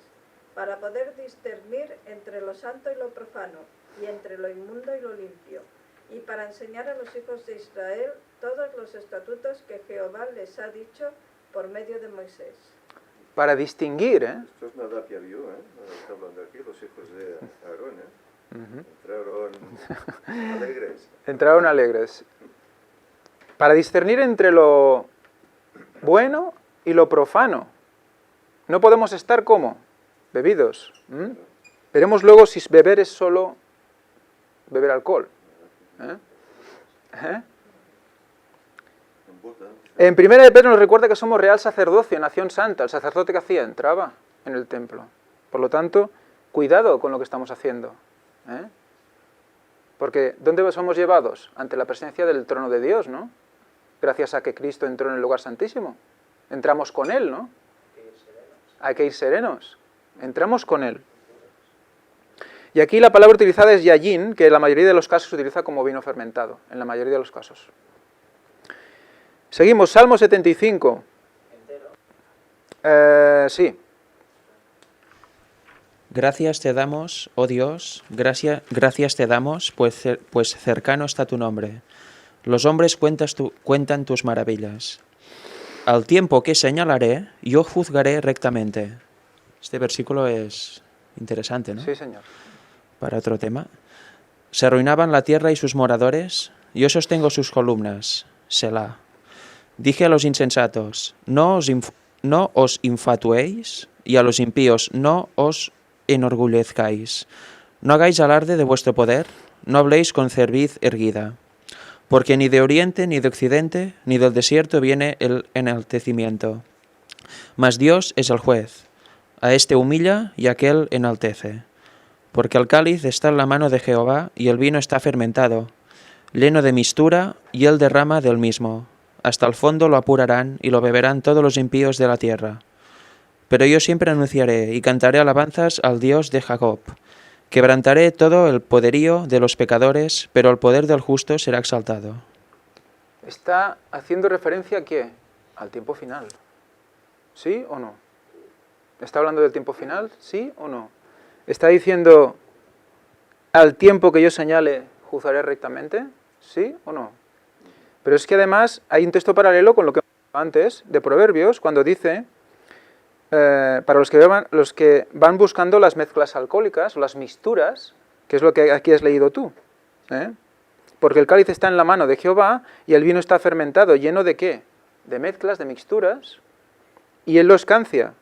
para poder discernir entre lo santo y lo profano, y entre lo inmundo y lo limpio, y para enseñar a los hijos de Israel todos los estatutos que Jehová les ha dicho por medio de Moisés. Para distinguir, Esto es Nadab y Abiú, está hablando aquí, los hijos de Aarón, Entraron alegres. Entraron alegres. Para discernir entre lo bueno y lo profano. No podemos estar como bebidos. Veremos luego si beber es solo beber alcohol. En primera de Pedro nos recuerda que somos real sacerdocio, nación santa. El sacerdote que hacía entraba en el templo. Por lo tanto, cuidado con lo que estamos haciendo. Porque ¿dónde somos llevados? Ante la presencia del trono de Dios, ¿no? Gracias a que Cristo entró en el lugar santísimo. Entramos con Él, ¿no? Hay que ir serenos. Entramos con Él. Y aquí la palabra utilizada es yayin, que en la mayoría de los casos se utiliza como vino fermentado. En la mayoría de los casos. Seguimos, Salmo 75. Sí. Gracias te damos, oh Dios, gracias te damos, pues cercano está tu nombre. Los hombres cuentan tus maravillas. Al tiempo que señalaré, yo juzgaré rectamente. Este versículo es interesante, ¿no? Sí, señor. Para otro tema. Se arruinaban la tierra y sus moradores, yo sostengo sus columnas. Selah. Dije a los insensatos, no os infatuéis, y a los impíos, no os enorgullezcáis. No hagáis alarde de vuestro poder, no habléis con cerviz erguida. Porque ni de oriente, ni de occidente, ni del desierto viene el enaltecimiento. Mas Dios es el juez. A este humilla y a aquel enaltece. Porque el cáliz está en la mano de Jehová y el vino está fermentado, lleno de mistura, y él derrama del mismo. Hasta el fondo lo apurarán y lo beberán todos los impíos de la tierra. Pero yo siempre anunciaré y cantaré alabanzas al Dios de Jacob. Quebrantaré todo el poderío de los pecadores, pero el poder del justo será exaltado. Está haciendo referencia ¿a qué? Al tiempo final. ¿Sí o no? ¿Está hablando del tiempo final? ¿Sí o no? ¿Está diciendo al tiempo que yo señale juzgaré rectamente? ¿Sí o no? Pero es que además hay un texto paralelo con lo que antes de Proverbios, cuando dice, para los que van buscando las mezclas alcohólicas o las mixturas, que es lo que aquí has leído tú, porque el cáliz está en la mano de Jehová y el vino está fermentado, lleno de ¿qué? De mezclas, de mixturas, y él lo escancia.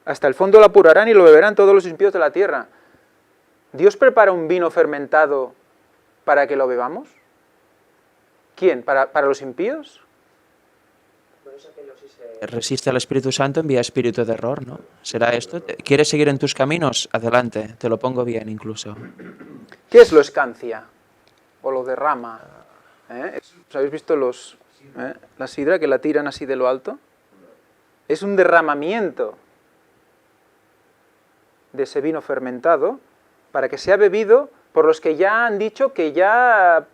Hasta el fondo lo apurarán y lo beberán todos los impíos de la tierra. ¿Dios prepara un vino fermentado para que lo bebamos? ¿Quién? ¿Para los impíos? Resiste al Espíritu Santo, envía espíritu de error, ¿no? ¿Será esto? ¿Quieres seguir en tus caminos? Adelante, te lo pongo bien incluso. ¿Qué es lo escancia? ¿O lo derrama? ¿Habéis visto la sidra que la tiran así de lo alto? Es un derramamiento de ese vino fermentado para que sea bebido por los que ya han dicho que ya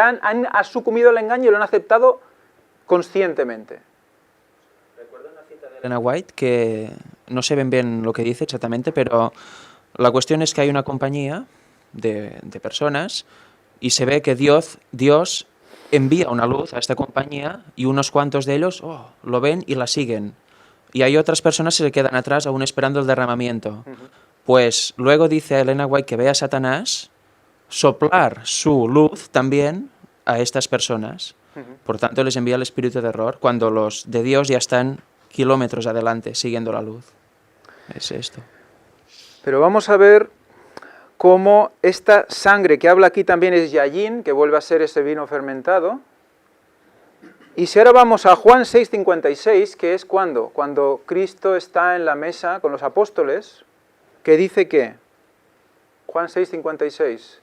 han sucumbido al engaño y lo han aceptado conscientemente. Recuerdo una cita de Elena White que no sé bien lo que dice exactamente, pero la cuestión es que hay una compañía de personas y se ve que Dios envía una luz a esta compañía y unos cuantos de ellos lo ven y la siguen. Y hay otras personas que se quedan atrás aún esperando el derramamiento. Pues luego dice Elena White que ve a Satanás soplar su luz también a estas personas. Por tanto, les envía el espíritu de error cuando los de Dios ya están kilómetros adelante siguiendo la luz. Es esto. Pero vamos a ver cómo esta sangre que habla aquí también es yayin, que vuelve a ser ese vino fermentado. Y si ahora vamos a Juan 6:56, que es cuando Cristo está en la mesa con los apóstoles, que dice que, Juan 6:56.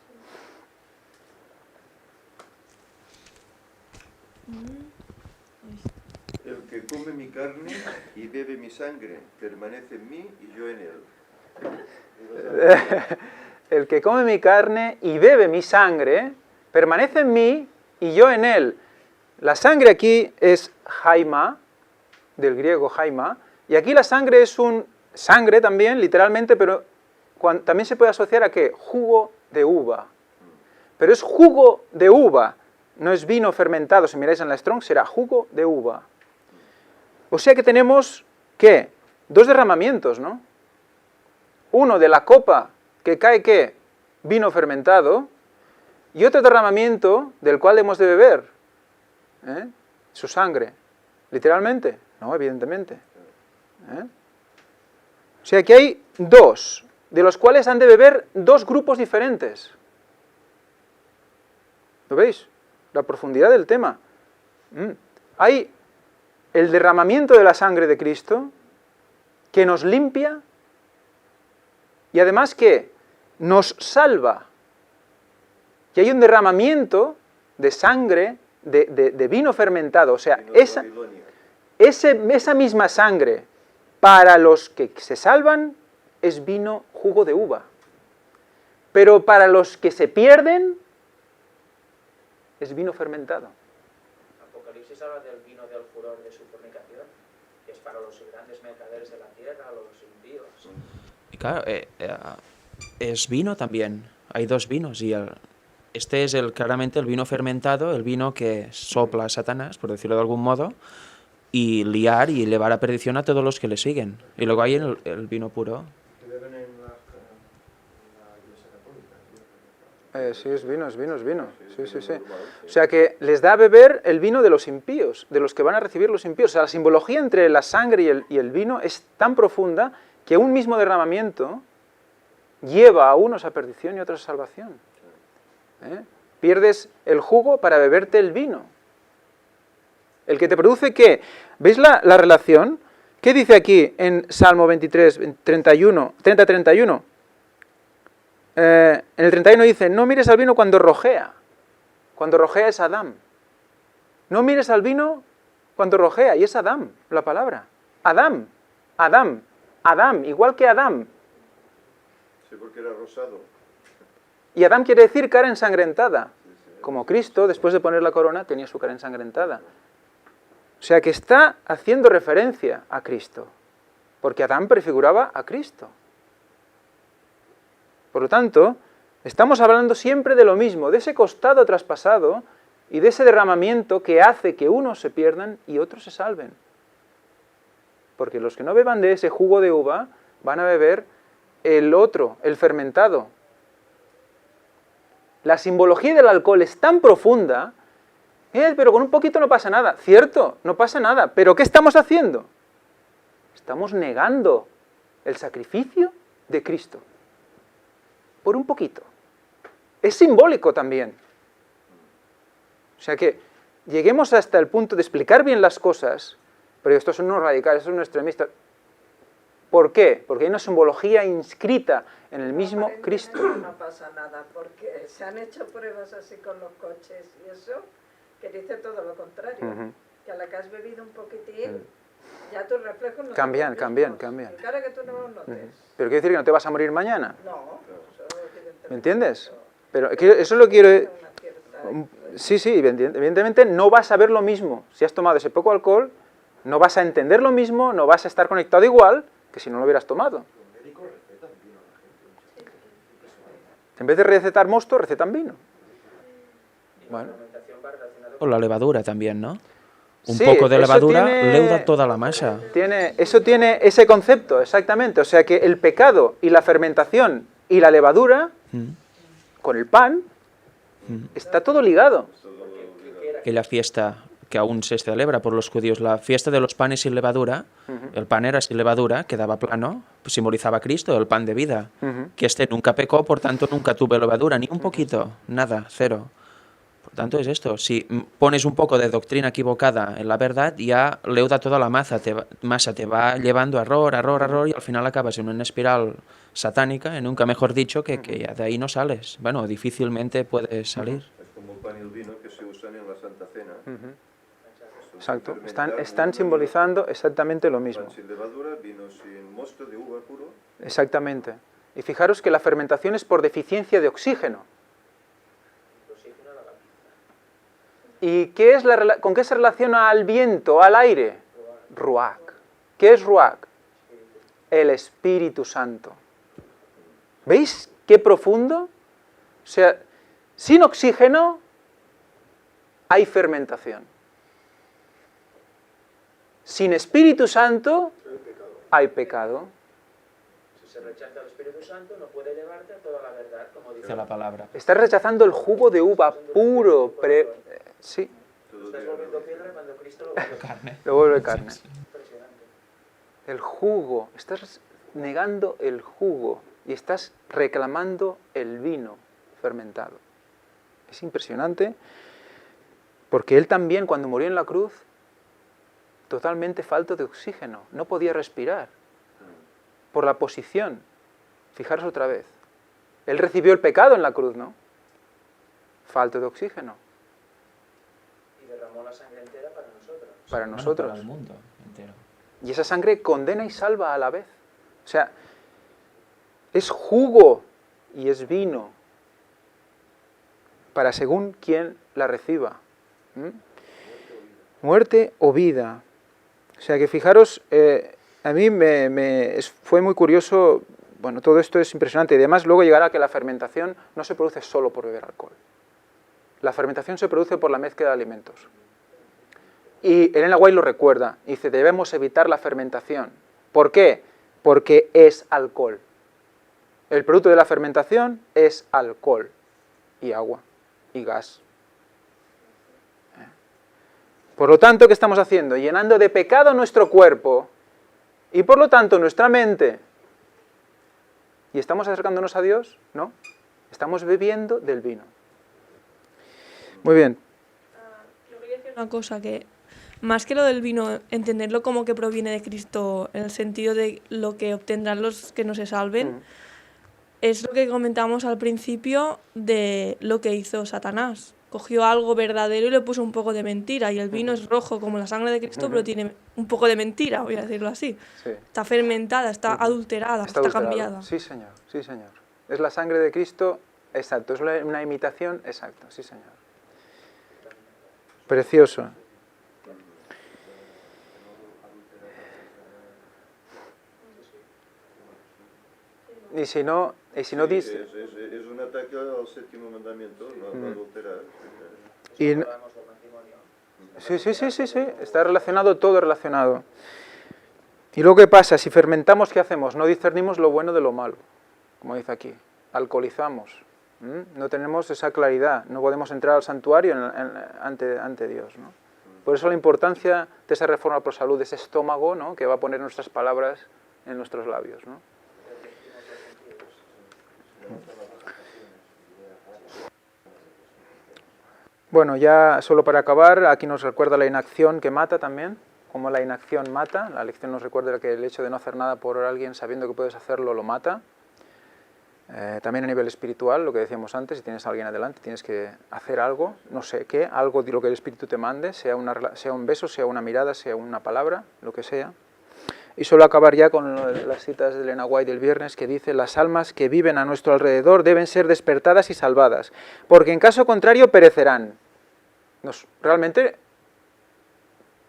El que come mi carne y bebe mi sangre permanece en mí y yo en él. El que come mi carne y bebe mi sangre permanece en mí y yo en él. La sangre aquí es jaima, del griego jaima, y aquí la sangre es sangre también, literalmente, pero también se puede asociar a ¿qué? Jugo de uva. Pero es jugo de uva, no es vino fermentado. Si miráis en la Strong, será jugo de uva. O sea que tenemos, ¿qué? Dos derramamientos, ¿no? Uno de la copa que cae, ¿qué? vino fermentado, y otro derramamiento del cual hemos de beber. Su sangre. ¿Literalmente? No, evidentemente. O sea que hay dos, de los cuales han de beber dos grupos diferentes. ¿Lo veis? La profundidad del tema. Hay el derramamiento de la sangre de Cristo, que nos limpia, y además que nos salva. Y hay un derramamiento de sangre, de vino fermentado. O sea, esa misma sangre, para los que se salvan, es vino, jugo de uva. Pero para los que se pierden, es vino fermentado. Apocalipsis habla del vino del furor de su fornicación, que es para los grandes mercaderes de la tierra, los impíos. Y claro, es vino también. Hay dos vinos y este es claramente el vino fermentado, el vino que sopla a Satanás, por decirlo de algún modo, y liar y llevar a perdición a todos los que le siguen. Y luego hay el vino puro. Sí, es vino. Sí. O sea que les da a beber el vino de los impíos, de los que van a recibir los impíos. O sea, la simbología entre la sangre y el vino es tan profunda que un mismo derramamiento lleva a unos a perdición y a otros a salvación. Pierdes el jugo para beberte el vino. El que te produce, ¿qué? ¿Veis la relación? ¿Qué dice aquí en Salmo 23, 30-31? En el 31 dice, no mires al vino cuando rojea. Cuando rojea es Adán. No mires al vino cuando rojea, y es Adán, la palabra. Adán, igual que Adán. Sí, porque era rosado. Y Adán quiere decir cara ensangrentada. Como Cristo, después de poner la corona, tenía su cara ensangrentada. O sea que está haciendo referencia a Cristo. Porque Adán prefiguraba a Cristo. Por lo tanto, estamos hablando siempre de lo mismo, de ese costado traspasado y de ese derramamiento que hace que unos se pierdan y otros se salven. Porque los que no beban de ese jugo de uva van a beber el otro, el fermentado. La simbología del alcohol es tan profunda, pero con un poquito no pasa nada. Cierto, no pasa nada, pero ¿qué estamos haciendo? Estamos negando el sacrificio de Cristo. Por un poquito. Es simbólico también. O sea que lleguemos hasta el punto de explicar bien las cosas, pero estos son unos radicales, estos son unos extremistas. ¿Por qué? Porque hay una simbología inscrita en el mismo Cristo. No pasa nada, porque se han hecho pruebas así con los coches y eso, que dice todo lo contrario. Que a la que has bebido un poquitín, ya tus reflejos no cambian. Claro que tú no lo notes. ¿Pero quiere decir que no te vas a morir mañana? No. ¿Me entiendes? Pero eso lo quiero... Sí, evidentemente no vas a ver lo mismo. Si has tomado ese poco alcohol, no vas a entender lo mismo, no vas a estar conectado igual que si no lo hubieras tomado. En vez de recetar mosto, recetan vino. Bueno. Con la levadura también, ¿no? Un Sí, poco de eso levadura tiene- leuda toda la masa. Eso tiene ese concepto, exactamente. O sea que el pecado y la fermentación y la levadura, con el pan, está todo ligado. Que la fiesta que aún se celebra por los judíos, la fiesta de los panes sin levadura, el pan era sin levadura, quedaba plano, pues simbolizaba a Cristo, el pan de vida, que este nunca pecó, por tanto nunca tuvo levadura, ni un poquito, nada, cero. Por tanto es esto, si pones un poco de doctrina equivocada en la verdad, ya leuda toda la masa te va llevando a error, y al final acabas en una espiral satánica, nunca mejor dicho, que ya de ahí no sales. Bueno, difícilmente puedes salir. Es como el pan y el vino que se usan en la Santa Cena. Exacto. Están simbolizando exactamente lo mismo. Pan sin levadura, vino sin mosto de uva puro. Exactamente. Y fijaros que la fermentación es por deficiencia de oxígeno. ¿Y con qué se relaciona al viento, al aire? Ruach. ¿Qué es Ruach? El Espíritu Santo. ¿Veis qué profundo? O sea, sin oxígeno hay fermentación. Sin Espíritu Santo hay pecado. se rechaza al Espíritu Santo, no puede llevarte a toda la verdad, como dice la palabra. Estás rechazando el jugo de uva puro. Sí, Estás volviendo piedra cuando Cristo lo vuelve carne. lo vuelve carne. Impresionante. El jugo, estás negando el jugo y estás reclamando el vino fermentado. Es impresionante porque él también, cuando murió en la cruz, totalmente falto de oxígeno, no podía respirar por la posición. Fijaros otra vez, él recibió el pecado en la cruz, ¿no? Falto de oxígeno. Y derramó la sangre entera para nosotros. Para nosotros. Para el mundo entero. Y esa sangre condena y salva a la vez. O sea, es jugo y es vino para según quien la reciba. Muerte o vida. O sea que fijaros, a mí fue muy curioso, bueno, todo esto es impresionante. Y además luego llegará que la fermentación no se produce solo por beber alcohol. La fermentación se produce por la mezcla de alimentos. Y Elena White lo recuerda, dice, debemos evitar la fermentación. ¿Por qué? Porque es alcohol. El producto de la fermentación es alcohol y agua y gas. Por lo tanto, ¿qué estamos haciendo? Llenando de pecado nuestro cuerpo y por lo tanto nuestra mente. ¿Y estamos acercándonos a Dios? No. Estamos bebiendo del vino. Muy bien. Yo quería decir una cosa, que más que lo del vino, entenderlo como que proviene de Cristo, en el sentido de lo que obtendrán los que no se salven, es lo que comentamos al principio de lo que hizo Satanás. Cogió algo verdadero y le puso un poco de mentira, y el vino es rojo como la sangre de Cristo, pero tiene un poco de mentira, voy a decirlo así. Sí. Está fermentada, está adulterada, está adulterado. cambiada. Sí, señor, sí, señor. Es la sangre de Cristo, exacto, es una imitación, exacto, sí, señor. Precioso. Y si no dice... Es un ataque al séptimo mandamiento, no adulterar. Y no- sí, está relacionado, todo relacionado. Y luego, ¿qué pasa? Si fermentamos, ¿qué hacemos? No discernimos lo bueno de lo malo, como dice aquí. Alcoholizamos. No tenemos esa claridad, no podemos entrar al santuario ante Dios, ¿no? Por eso la importancia de esa reforma por salud, de ese estómago, ¿no?, que va a poner nuestras palabras en nuestros labios, ¿no? Bueno, ya solo para acabar, aquí nos recuerda la inacción que mata también, como la inacción mata. La lección nos recuerda que el hecho de no hacer nada por alguien sabiendo que puedes hacerlo lo mata. También a nivel espiritual, lo que decíamos antes, si tienes a alguien adelante tienes que hacer algo, no sé qué, algo de lo que el Espíritu te mande, sea un beso, sea una mirada, sea una palabra, lo que sea. Y solo acabar ya con las citas de Elena White del viernes, que dice: las almas que viven a nuestro alrededor deben ser despertadas y salvadas, porque en caso contrario perecerán. Realmente,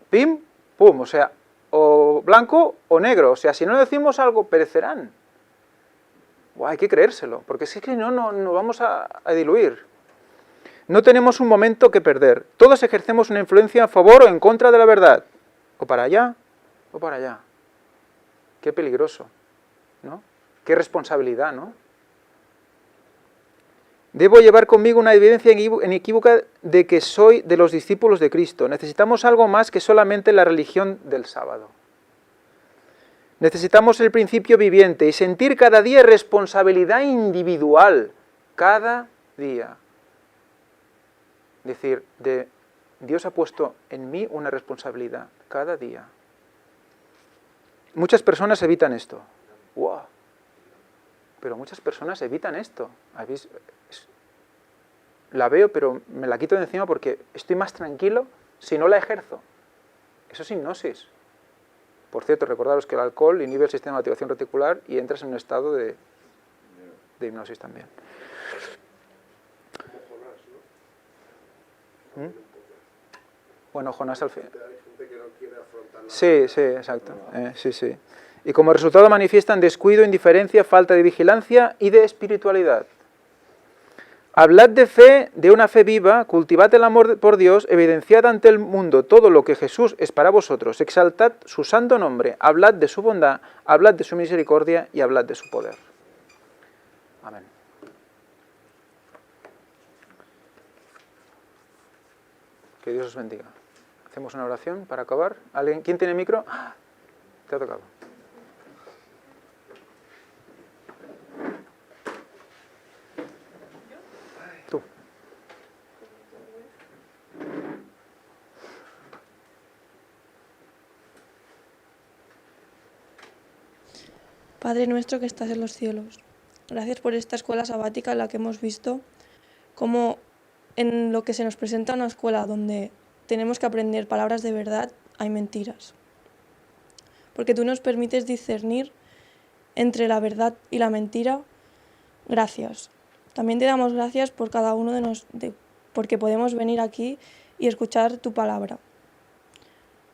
pim, pum, o sea, o blanco o negro, o sea, si no decimos algo, perecerán. Hay que creérselo, porque si es que no vamos a diluir. No tenemos un momento que perder. Todos ejercemos una influencia a favor o en contra de la verdad. O para allá, o para allá. Qué peligroso, ¿no? Qué responsabilidad, ¿no? Debo llevar conmigo una evidencia inequívoca de que soy de los discípulos de Cristo. Necesitamos algo más que solamente la religión del sábado. Necesitamos el principio viviente y sentir cada día responsabilidad individual, cada día. Decir, Dios ha puesto en mí una responsabilidad, cada día. Muchas personas evitan esto. ¡Wow! Pero muchas personas evitan esto. La veo, pero me la quito de encima porque estoy más tranquilo si no la ejerzo. Eso es hipnosis. Por cierto, recordaros que el alcohol inhibe el sistema de activación reticular y entras en un estado de hipnosis también. Bueno, Jonás al fin. Sí, exacto. Sí. Y como resultado manifiestan descuido, indiferencia, falta de vigilancia y de espiritualidad. Hablad de fe, de una fe viva, cultivad el amor por Dios, evidenciad ante el mundo todo lo que Jesús es para vosotros, exaltad su santo nombre, hablad de su bondad, hablad de su misericordia y hablad de su poder. Amén. Que Dios os bendiga. Hacemos una oración para acabar. ¿Alguien? ¿Quién tiene micro? ¡Ah! Te ha tocado. Tú. Padre nuestro que estás en los cielos, gracias por esta escuela sabática en la que hemos visto cómo en lo que se nos presenta una escuela donde tenemos que aprender palabras de verdad, hay mentiras. Porque tú nos permites discernir entre la verdad y la mentira. Gracias. También te damos gracias por cada uno de nosotros, porque podemos venir aquí y escuchar tu palabra.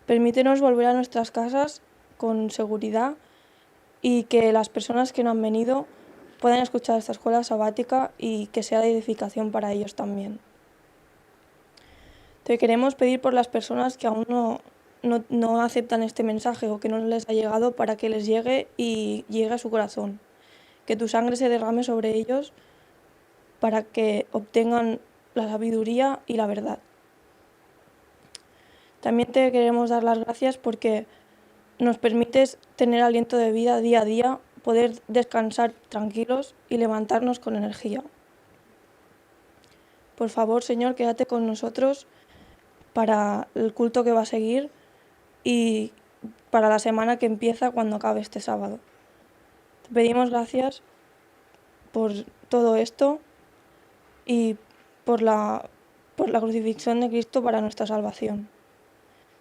Permítenos volver a nuestras casas con seguridad y que las personas que no han venido puedan escuchar esta escuela sabática y que sea de edificación para ellos también. Te queremos pedir por las personas que aún no aceptan este mensaje o que no les ha llegado, para que les llegue y llegue a su corazón. Que tu sangre se derrame sobre ellos para que obtengan la sabiduría y la verdad. También te queremos dar las gracias porque nos permites tener aliento de vida día a día, poder descansar tranquilos y levantarnos con energía. Por favor, Señor, quédate con nosotros para el culto que va a seguir y para la semana que empieza cuando acabe este sábado. Te pedimos gracias por todo esto y por la crucifixión de Cristo para nuestra salvación.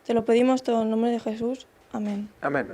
Te lo pedimos todo en nombre de Jesús. Amén. Amén.